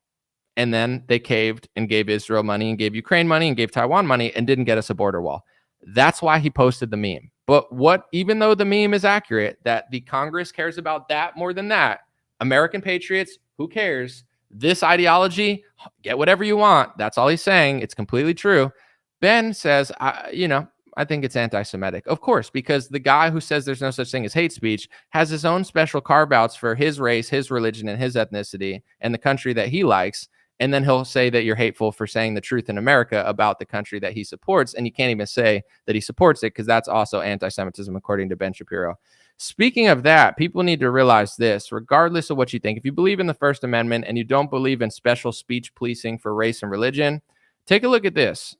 And then they caved and gave Israel money and gave Ukraine money and gave Taiwan money and didn't get us a border wall. That's why he posted the meme. But even though the meme is accurate, that the Congress cares about that more than that, American patriots, who cares? This ideology, get whatever you want. That's all he's saying. It's completely true. Ben says, I think it's anti-Semitic. Of course, because the guy who says there's no such thing as hate speech has his own special carve-outs for his race, his religion, and his ethnicity, and the country that he likes. And then he'll say that you're hateful for saying the truth in America about the country that he supports. And you can't even say that he supports it because that's also anti-Semitism, according to Ben Shapiro. Speaking of that, people need to realize this, regardless of what you think. If you believe in the First Amendment and you don't believe in special speech policing for race and religion, take a look at this.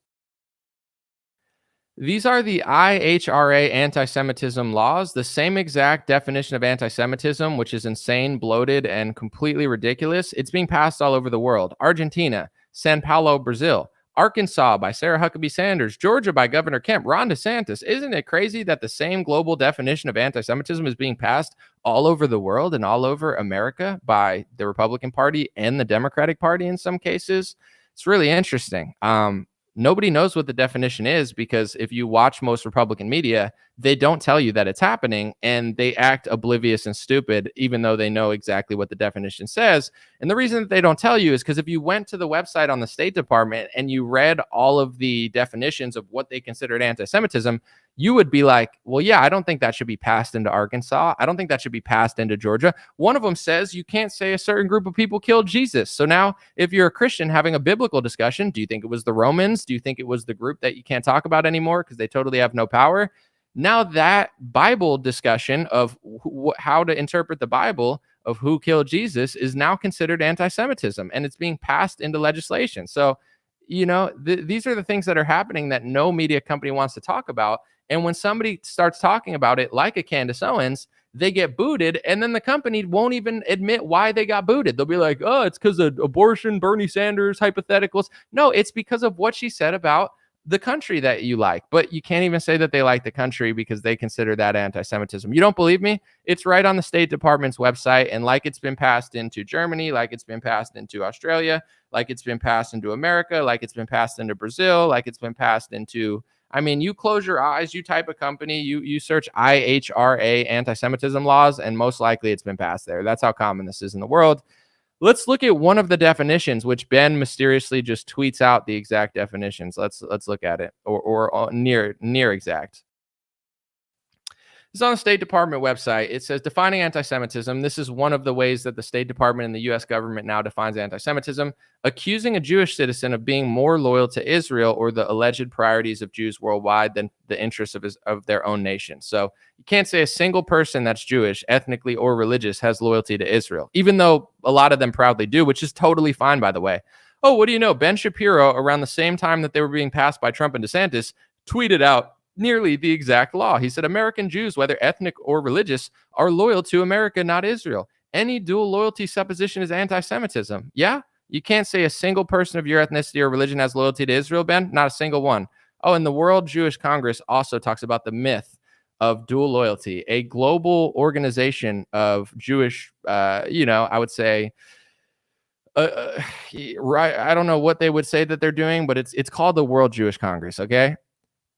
These are the IHRA anti-Semitism laws, the same exact definition of anti-Semitism, which is insane, bloated, and completely ridiculous. It's being passed all over the world. Argentina, Sao Paulo, Brazil, Arkansas by Sarah Huckabee Sanders, Georgia by Governor Kemp, Ron DeSantis. Isn't it crazy that the same global definition of anti-Semitism is being passed all over the world and all over America by the Republican Party and the Democratic Party in some cases? It's really interesting. Nobody knows what the definition is because if you watch most Republican media, they don't tell you that it's happening and they act oblivious and stupid, even though they know exactly what the definition says. And the reason that they don't tell you is because if you went to the website on the State Department and you read all of the definitions of what they considered anti-Semitism, you would be like, well, yeah, I don't think that should be passed into Arkansas. I don't think that should be passed into Georgia. One of them says you can't say a certain group of people killed Jesus. So now if you're a Christian having a biblical discussion, do you think it was the Romans? Do you think it was the group that you can't talk about anymore because they totally have no power? Now that Bible discussion of how to interpret the Bible of who killed Jesus is now considered anti-Semitism, and it's being passed into legislation. So, these are the things that are happening that no media company wants to talk about. And when somebody starts talking about it, like a Candace Owens, they get booted, and then the company won't even admit why they got booted. They'll be like, oh, it's because of abortion, Bernie Sanders, hypotheticals. No, it's because of what she said about the country that you like. But you can't even say that they like the country because they consider that anti-Semitism. You don't believe me? It's right on the State Department's website. And like it's been passed into Germany, like it's been passed into Australia, like it's been passed into America, like it's been passed into Brazil, like it's been passed into... I mean, you close your eyes, you type a company, you search IHRA anti-Semitism laws, and most likely it's been passed there. That's how common this is in the world. Let's look at one of the definitions, which Ben mysteriously just tweets out the exact definitions. Let's look at it, or near exact. It's on the State Department website. It says defining anti-Semitism. This is one of the ways that the State Department and the U.S. government now defines anti-Semitism: accusing a Jewish citizen of being more loyal to Israel or the alleged priorities of Jews worldwide than the interests of their own nation. So you can't say a single person that's Jewish, ethnically or religious, has loyalty to Israel, even though a lot of them proudly do, which is totally fine, by the way. Oh, what do you know? Ben Shapiro, around the same time that they were being passed by Trump and DeSantis, tweeted out nearly the exact law. He said, American Jews, whether ethnic or religious, are loyal to America, not Israel. Any dual loyalty supposition is anti-Semitism. Yeah? You can't say a single person of your ethnicity or religion has loyalty to Israel, Ben? Not a single one. Oh, and the World Jewish Congress also talks about the myth of dual loyalty, a global organization of Jewish, I would say, right, I don't know what they would say that they're doing, but it's called the World Jewish Congress, okay?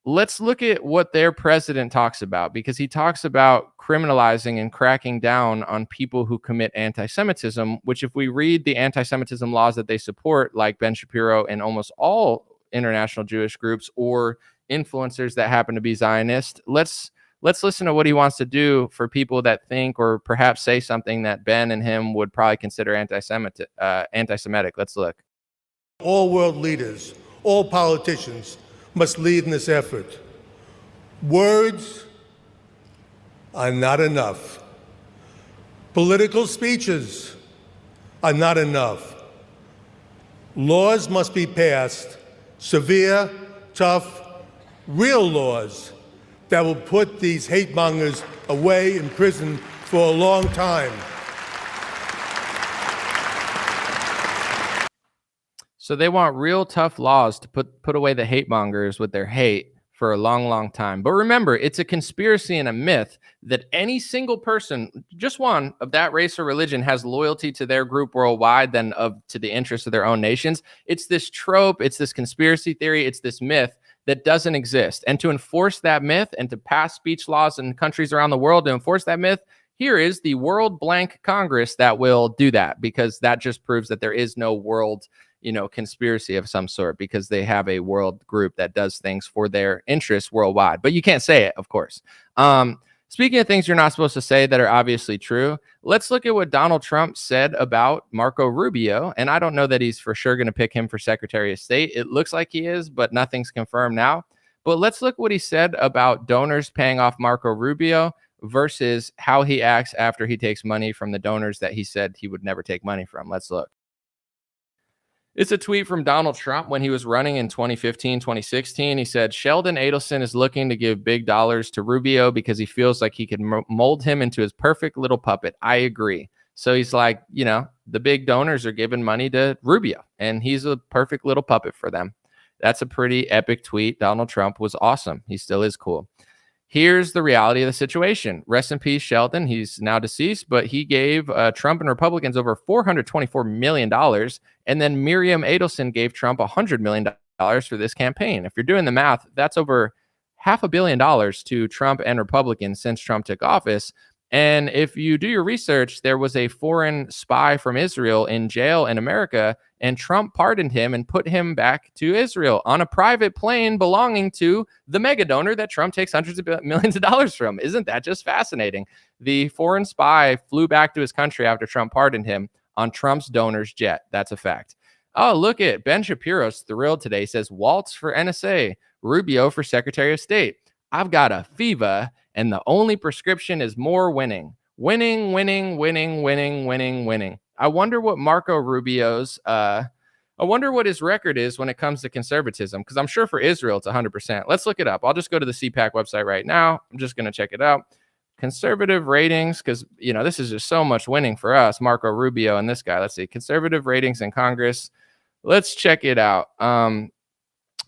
Let's look at what their president talks about, because he talks about criminalizing and cracking down on people who commit anti-Semitism, which if we read the anti-Semitism laws that they support, like Ben Shapiro and almost all international Jewish groups or influencers that happen to be Zionist, let's listen to what he wants to do for people that think or perhaps say something that Ben and him would probably consider anti-Semitic. Let's look. All world leaders, all politicians must lead in this effort. Words are not enough. Political speeches are not enough. Laws must be passed severe, tough, real laws that will put these hate mongers away in prison for a long time. So they want real tough laws to put away the hate mongers with their hate for a long, long time. But remember, it's a conspiracy and a myth that any single person, just one of that race or religion, has loyalty to their group worldwide than to the interests of their own nations. It's this trope, it's this conspiracy theory, it's this myth that doesn't exist. And to enforce that myth and to pass speech laws in countries around the world to enforce that myth, here is the World Blank Congress that will do that, because that just proves that there is no world conspiracy of some sort, because they have a world group that does things for their interests worldwide. But you can't say it, of course. Speaking of things you're not supposed to say that are obviously true, let's look at what Donald Trump said about Marco Rubio. And I don't know that he's for sure going to pick him for Secretary of State. It looks like he is, but nothing's confirmed now. But let's look what he said about donors paying off Marco Rubio versus how he acts after he takes money from the donors that he said he would never take money from. Let's look. It's a tweet from Donald Trump when he was running in 2015, 2016. He said, Sheldon Adelson is looking to give big dollars to Rubio because he feels like he can mold him into his perfect little puppet. I agree. So he's like, the big donors are giving money to Rubio, and he's a perfect little puppet for them. That's a pretty epic tweet. Donald Trump was awesome. He still is cool. Here's the reality of the situation. Rest in peace, Sheldon. He's now deceased, but he gave Trump and Republicans over $424 million. And then Miriam Adelson gave Trump $100 million for this campaign. If you're doing the math, that's over $500 million to Trump and Republicans since Trump took office. And if you do your research, there was a foreign spy from Israel in jail in America, and Trump pardoned him and put him back to Israel on a private plane belonging to the mega donor that Trump takes hundreds of millions of dollars from. Isn't that just fascinating? The foreign spy flew back to his country after Trump pardoned him on Trump's donor's jet. That's a fact. Oh, look at Ben Shapiro's thrilled today. He says, Waltz for NSA, Rubio for Secretary of State. I've got a fever, and the only prescription is more winning. Winning, winning, winning, winning, winning, winning. I wonder what Marco Rubio's, I wonder what his record is when it comes to conservatism, because I'm sure for Israel it's 100%. Let's look it up. I'll just go to the CPAC website right now. I'm just going to check it out. Conservative ratings, because, this is just so much winning for us, Marco Rubio and this guy. Let's see, conservative ratings in Congress. Let's check it out.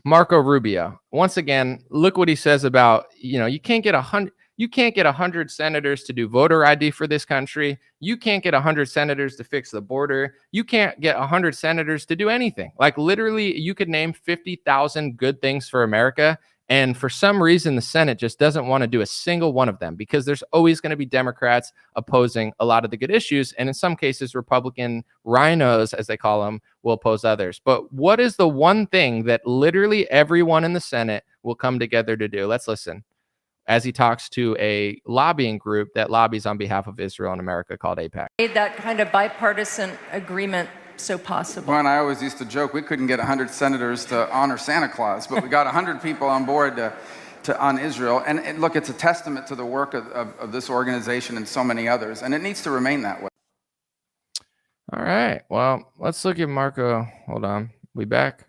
Marco Rubio. Once again, look what he says about, you can't get 100 senators to do voter ID for this country. You can't get 100 senators to fix the border. You can't get 100 senators to do anything. Like literally, you could name 50,000 good things for America. And for some reason, the Senate just doesn't want to do a single one of them, because there's always going to be Democrats opposing a lot of the good issues. And in some cases, Republican rhinos, as they call them, will oppose others. But what is the one thing that literally everyone in the Senate will come together to do? Let's listen as he talks to a lobbying group that lobbies on behalf of Israel and America called AIPAC. Made that kind of bipartisan agreement so possible. Well, and I always used to joke we couldn't get 100 senators to honor Santa Claus, but we got 100 people on board on Israel. And look, it's a testament to the work of this organization and so many others, and it needs to remain that way. All right. Well, let's look at Marco. Hold on. We back?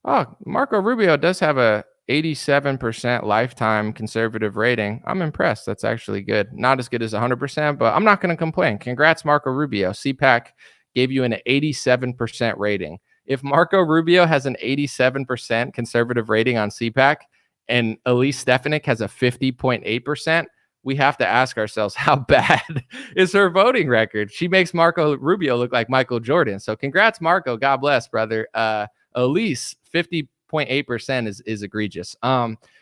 Oh, Marco Rubio does have a 87% lifetime conservative rating. I'm impressed. That's actually good. Not as good as 100%, but I'm not going to complain. Congrats, Marco Rubio. CPAC gave you an 87% rating. If Marco Rubio has an 87% conservative rating on CPAC and Elise Stefanik has a 50.8%, we have to ask ourselves, how bad is her voting record? She makes Marco Rubio look like Michael Jordan. So congrats, Marco. God bless, brother. Elise, 50.8% is egregious.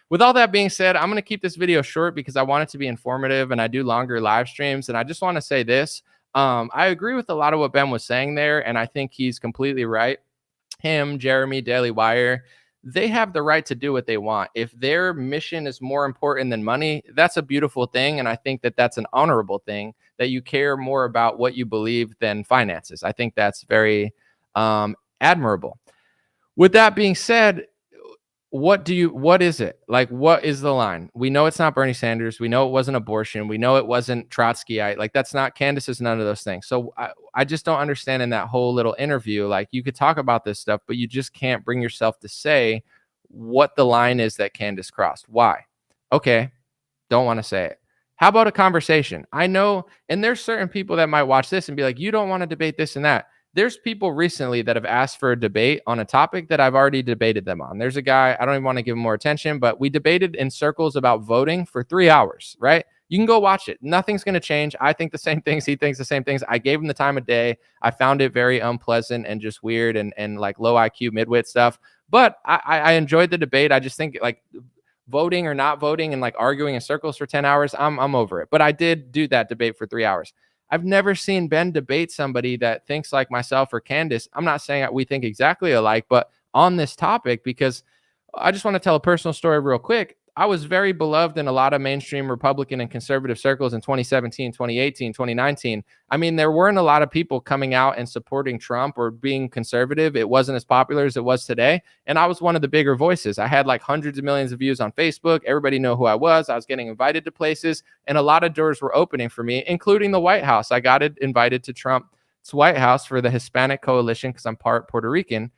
With all that being said, I'm going to keep this video short because I want it to be informative, and I do longer live streams. And I just want to say this. I agree with a lot of what Ben was saying there, and I think he's completely right. Him, Jeremy, Daily Wire, they have the right to do what they want. If their mission is more important than money, that's a beautiful thing. And I think that that's an honorable thing, that you care more about what you believe than finances. I think that's very admirable. With that being said, what is it? Like, what is the line? We know it's not Bernie Sanders. We know it wasn't abortion. We know it wasn't Trotskyite. Like, that's not, Candace is none of those things. So I just don't understand in that whole little interview, like, you could talk about this stuff, but you just can't bring yourself to say what the line is that Candace crossed. Why? Okay. Don't want to say it. How about a conversation? I know, and there's certain people that might watch this and be like, you don't want to debate this and that. There's people recently that have asked for a debate on a topic that I've already debated them on. There's a guy, I don't even want to give him more attention, but we debated in circles about voting for 3 hours, right? You can go watch it. Nothing's going to change. I think the same things. He thinks the same things. I gave him the time of day. I found it very unpleasant and just weird and like low IQ midwit stuff. But I enjoyed the debate. I just think like voting or not voting and like arguing in circles for 10 hours, I'm over it. But I did do that debate for 3 hours. I've never seen Ben debate somebody that thinks like myself or Candace. I'm not saying that we think exactly alike, but on this topic, because I just want to tell a personal story real quick. I was very beloved in a lot of mainstream Republican and conservative circles in 2017, 2018, 2019. I mean, there weren't a lot of people coming out and supporting Trump or being conservative. It wasn't as popular as it was today. And I was one of the bigger voices. I had like hundreds of millions of views on Facebook. Everybody knew who I was. I was getting invited to places, and a lot of doors were opening for me, including the White House. I got invited to Trump's White House for the Hispanic Coalition because I'm part Puerto Rican.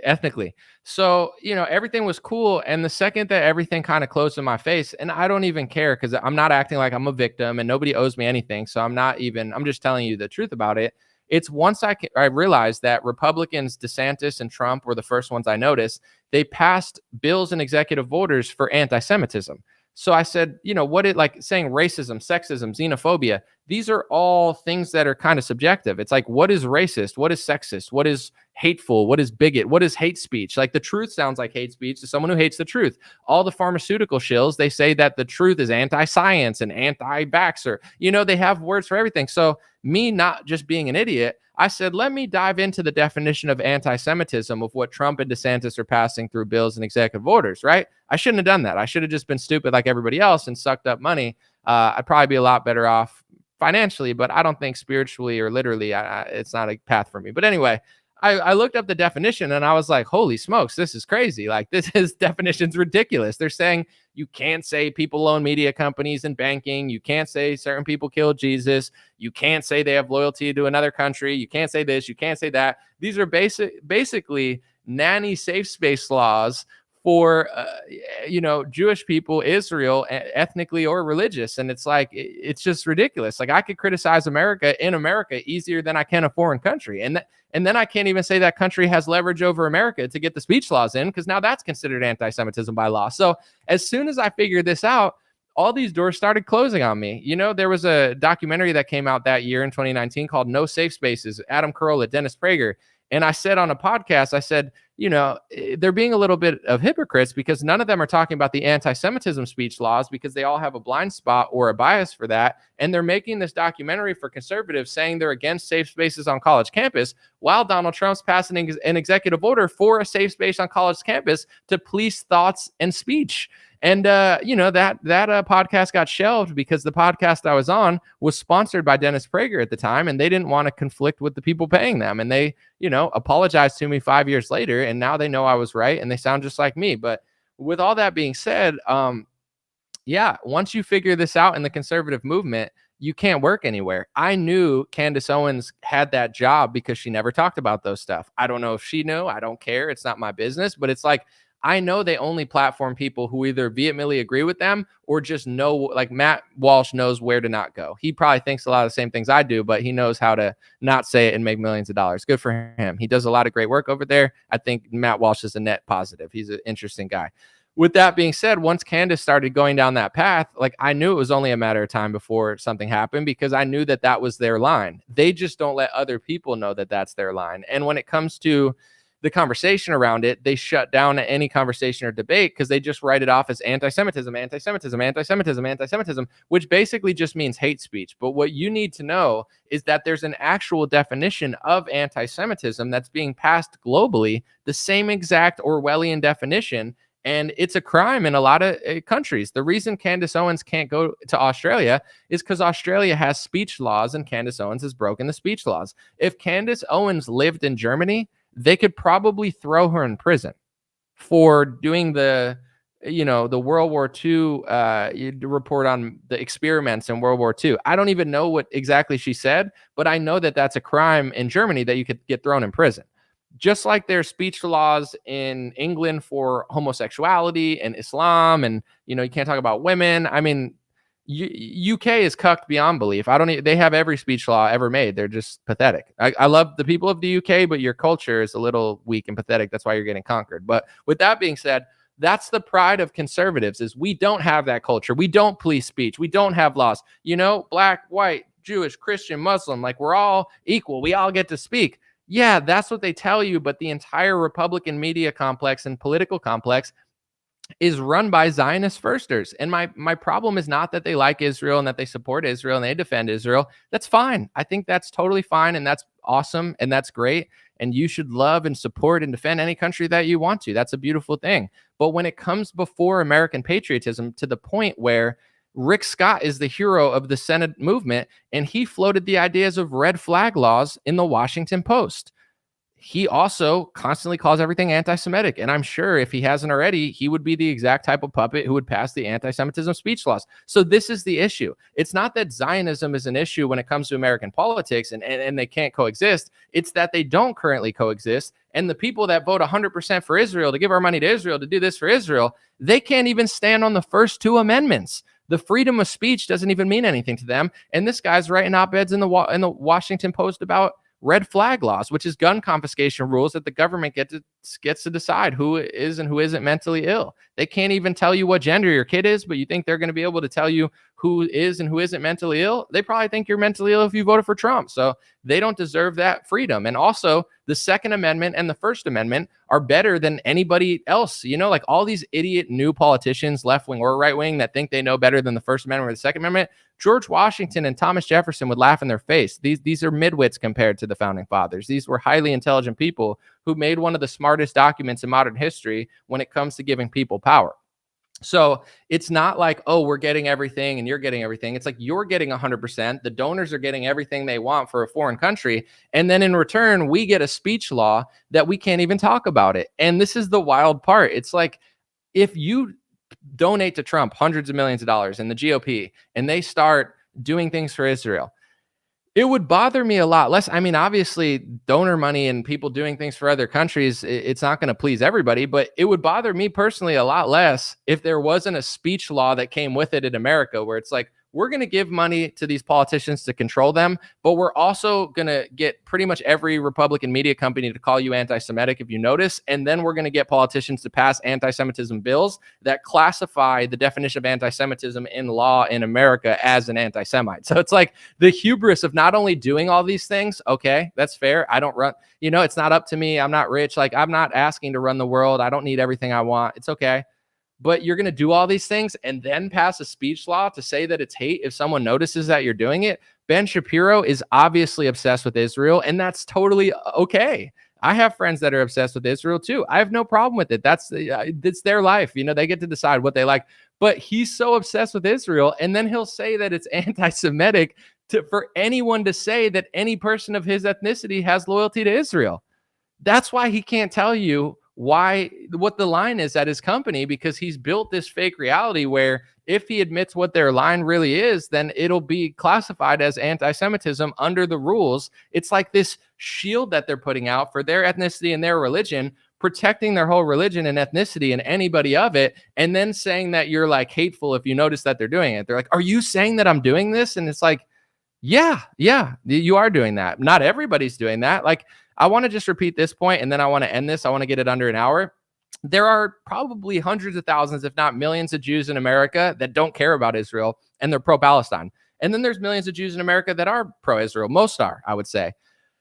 Ethnically. So, everything was cool. And the second that everything kind of closed in my face, and I don't even care because I'm not acting like I'm a victim and nobody owes me anything. So I'm just telling you the truth about it. It's once I realized that Republicans, DeSantis and Trump were the first ones I noticed, they passed bills and executive orders for anti-Semitism. So I said, what it like saying racism, sexism, xenophobia, these are all things that are kind of subjective. It's like, what is racist? What is sexist? What is hateful? What is bigot? What is hate speech? Like the truth sounds like hate speech to someone who hates the truth. All the pharmaceutical shills, they say that the truth is anti-science and anti-vaxxer. They have words for everything. So me not just being an idiot, I said, let me dive into the definition of anti-Semitism of what Trump and DeSantis are passing through bills and executive orders, right? I shouldn't have done that. I should have just been stupid like everybody else and sucked up money. I'd probably be a lot better off financially, but I don't think spiritually or literally, it's not a path for me. But anyway, I looked up the definition and I was like, holy smokes, this is crazy. Like definition's ridiculous. They're saying you can't say people own media companies and banking. You can't say certain people killed Jesus. You can't say they have loyalty to another country. You can't say this. You can't say that. These are basically nanny safe space laws for, Jewish people, Israel, ethnically or religious. And it's like, it's just ridiculous. Like I could criticize America in America easier than I can a foreign country. And then I can't even say that country has leverage over America to get the speech laws in, because now that's considered anti-Semitism by law. So as soon as I figured this out, all these doors started closing on me. There was a documentary that came out that year in 2019 called No Safe Spaces, Adam Carolla, Dennis Prager. And I said on a podcast, I said, they're being a little bit of hypocrites because none of them are talking about the anti-Semitism speech laws because they all have a blind spot or a bias for that. And they're making this documentary for conservatives saying they're against safe spaces on college campus while Donald Trump's passing an executive order for a safe space on college campus to police thoughts and speech. And, that podcast got shelved because the podcast I was on was sponsored by Dennis Prager at the time, and they didn't want to conflict with the people paying them. And they, apologized to me 5 years later, and now they know I was right, and they sound just like me. But with all that being said, once you figure this out in the conservative movement, you can't work anywhere. I knew Candace Owens had that job because she never talked about those stuff. I don't know if she knew. I don't care. It's not my business. But it's like, I know they only platform people who either vehemently agree with them or just know, like Matt Walsh knows where to not go. He probably thinks a lot of the same things I do, but he knows how to not say it and make millions of dollars. Good for him. He does a lot of great work over there. I think Matt Walsh is a net positive. He's an interesting guy. With that being said, once Candace started going down that path, like I knew it was only a matter of time before something happened because I knew that that was their line. They just don't let other people know that that's their line. And when it comes to the conversation around it, they shut down any conversation or debate because they just write it off as anti-Semitism, anti-Semitism, anti-Semitism, anti-Semitism, which basically just means hate speech. But what you need to know is that there's an actual definition of anti-Semitism that's being passed globally, the same exact Orwellian definition. And it's a crime in a lot of countries. The reason Candace Owens can't go to Australia is because Australia has speech laws and Candace Owens has broken the speech laws. If Candace Owens lived in Germany, they could probably throw her in prison. for doing the World War II report on the experiments in World War II. I don't even know what exactly she said, but I know that that's a crime in Germany that you could get thrown in prison. Just like there's speech laws in England for homosexuality and Islam, and you can't talk about women. I mean, UK is cucked beyond belief. They have every speech law ever made. They're just pathetic. I love the people of the UK, but your culture is a little weak and pathetic. That's why you're getting conquered. But with that being said, that's the pride of conservatives, is we don't have that culture. We don't police speech. We don't have laws. Black, white, Jewish, Christian, Muslim, like we're all equal. We all get to speak. Yeah, that's what they tell you. But the entire Republican media complex and political complex is run by Zionist firsters. And my problem is not that they like Israel and that they support Israel and they defend Israel. That's fine. I think that's totally fine. And that's awesome. And that's great. And you should love and support and defend any country that you want to. That's a beautiful thing. But when it comes before American patriotism, to the point where Rick Scott is the hero of the Senate movement, and he floated the ideas of red flag laws in the Washington Post. He also constantly calls everything anti-Semitic. And I'm sure if he hasn't already, he would be the exact type of puppet who would pass the anti-Semitism speech laws. So this is the issue. It's not that Zionism is an issue when it comes to American politics and they can't coexist. It's that they don't currently coexist. And the people that vote 100% for Israel, to give our money to Israel, to do this for Israel, they can't even stand on the first two amendments. The freedom of speech doesn't even mean anything to them. And this guy's writing op-eds in the Washington Post about red flag laws, which is gun confiscation rules that the government gets to decide who is and who isn't mentally ill. They can't even tell you what gender your kid is, but you think they're going to be able to tell you who is and who isn't mentally ill? They probably think you're mentally ill if you voted for Trump. So they don't deserve that freedom. And also, the Second Amendment and the First Amendment are better than anybody else. Like all these idiot new politicians, left wing or right wing, that think they know better than the First Amendment or the Second Amendment. George Washington and Thomas Jefferson would laugh in their face. These are midwits compared to the founding fathers. These were highly intelligent people who made one of the smartest documents in modern history when it comes to giving people power. So it's not like, oh, we're getting everything and you're getting everything. It's like you're getting 100%. The donors are getting everything they want for a foreign country. And then in return, we get a speech law that we can't even talk about it. And this is the wild part. It's like, if you donate to Trump hundreds of millions of dollars in the GOP and they start doing things for Israel, it would bother me a lot less. I mean, obviously, donor money and people doing things for other countries, it's not going to please everybody, but it would bother me personally a lot less if there wasn't a speech law that came with it in America, where it's like, we're going to give money to these politicians to control them, but we're also going to get pretty much every Republican media company to call you anti-Semitic if you notice, and then we're going to get politicians to pass anti-Semitism bills that classify the definition of anti-Semitism in law in America as an anti-Semite. So it's like the hubris of not only doing all these things. Okay, that's fair. I don't run, it's not up to me. I'm not rich. Like, I'm not asking to run the world. I don't need everything I want. It's okay. But you're going to do all these things and then pass a speech law to say that it's hate if someone notices that you're doing it. Ben Shapiro is obviously obsessed with Israel, and that's totally okay. I have friends that are obsessed with Israel too. I have no problem with it. It's their life. They get to decide what they like. But he's so obsessed with Israel, and then he'll say that it's anti-Semitic for anyone to say that any person of his ethnicity has loyalty to Israel. That's why he can't tell you what the line is at his company, because he's built this fake reality where if he admits what their line really is, then it'll be classified as anti-Semitism under the rules. It's like this shield that they're putting out for their ethnicity and their religion, protecting their whole religion and ethnicity and anybody of it, and then saying that you're like hateful if you notice that they're doing it. They're like, are you saying that I'm doing this? And it's like, yeah, you are doing that. Not everybody's doing that. Like, I want to just repeat this point, and then I want to end this. I want to get it under an hour. There are probably hundreds of thousands, if not millions, of Jews in America that don't care about Israel, and they're pro-Palestine. And then there's millions of Jews in America that are pro-Israel. Most are, I would say.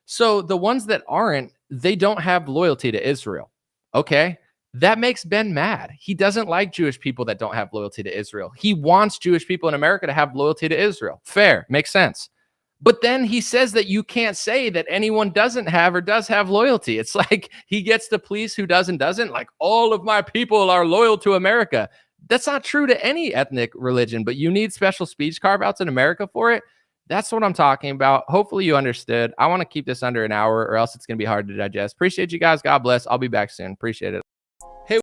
So the ones that aren't, they don't have loyalty to Israel. Okay? That makes Ben mad. He doesn't like Jewish people that don't have loyalty to Israel. He wants Jewish people in America to have loyalty to Israel. Fair. Makes sense. But then he says that you can't say that anyone doesn't have or does have loyalty. It's like he gets to police who does and doesn't. Like, all of my people are loyal to America. That's not true to any ethnic religion, but you need special speech carve-outs in America for it. That's what I'm talking about. Hopefully you understood. I want to keep this under an hour, or else it's going to be hard to digest. Appreciate you guys. God bless. I'll be back soon. Appreciate it.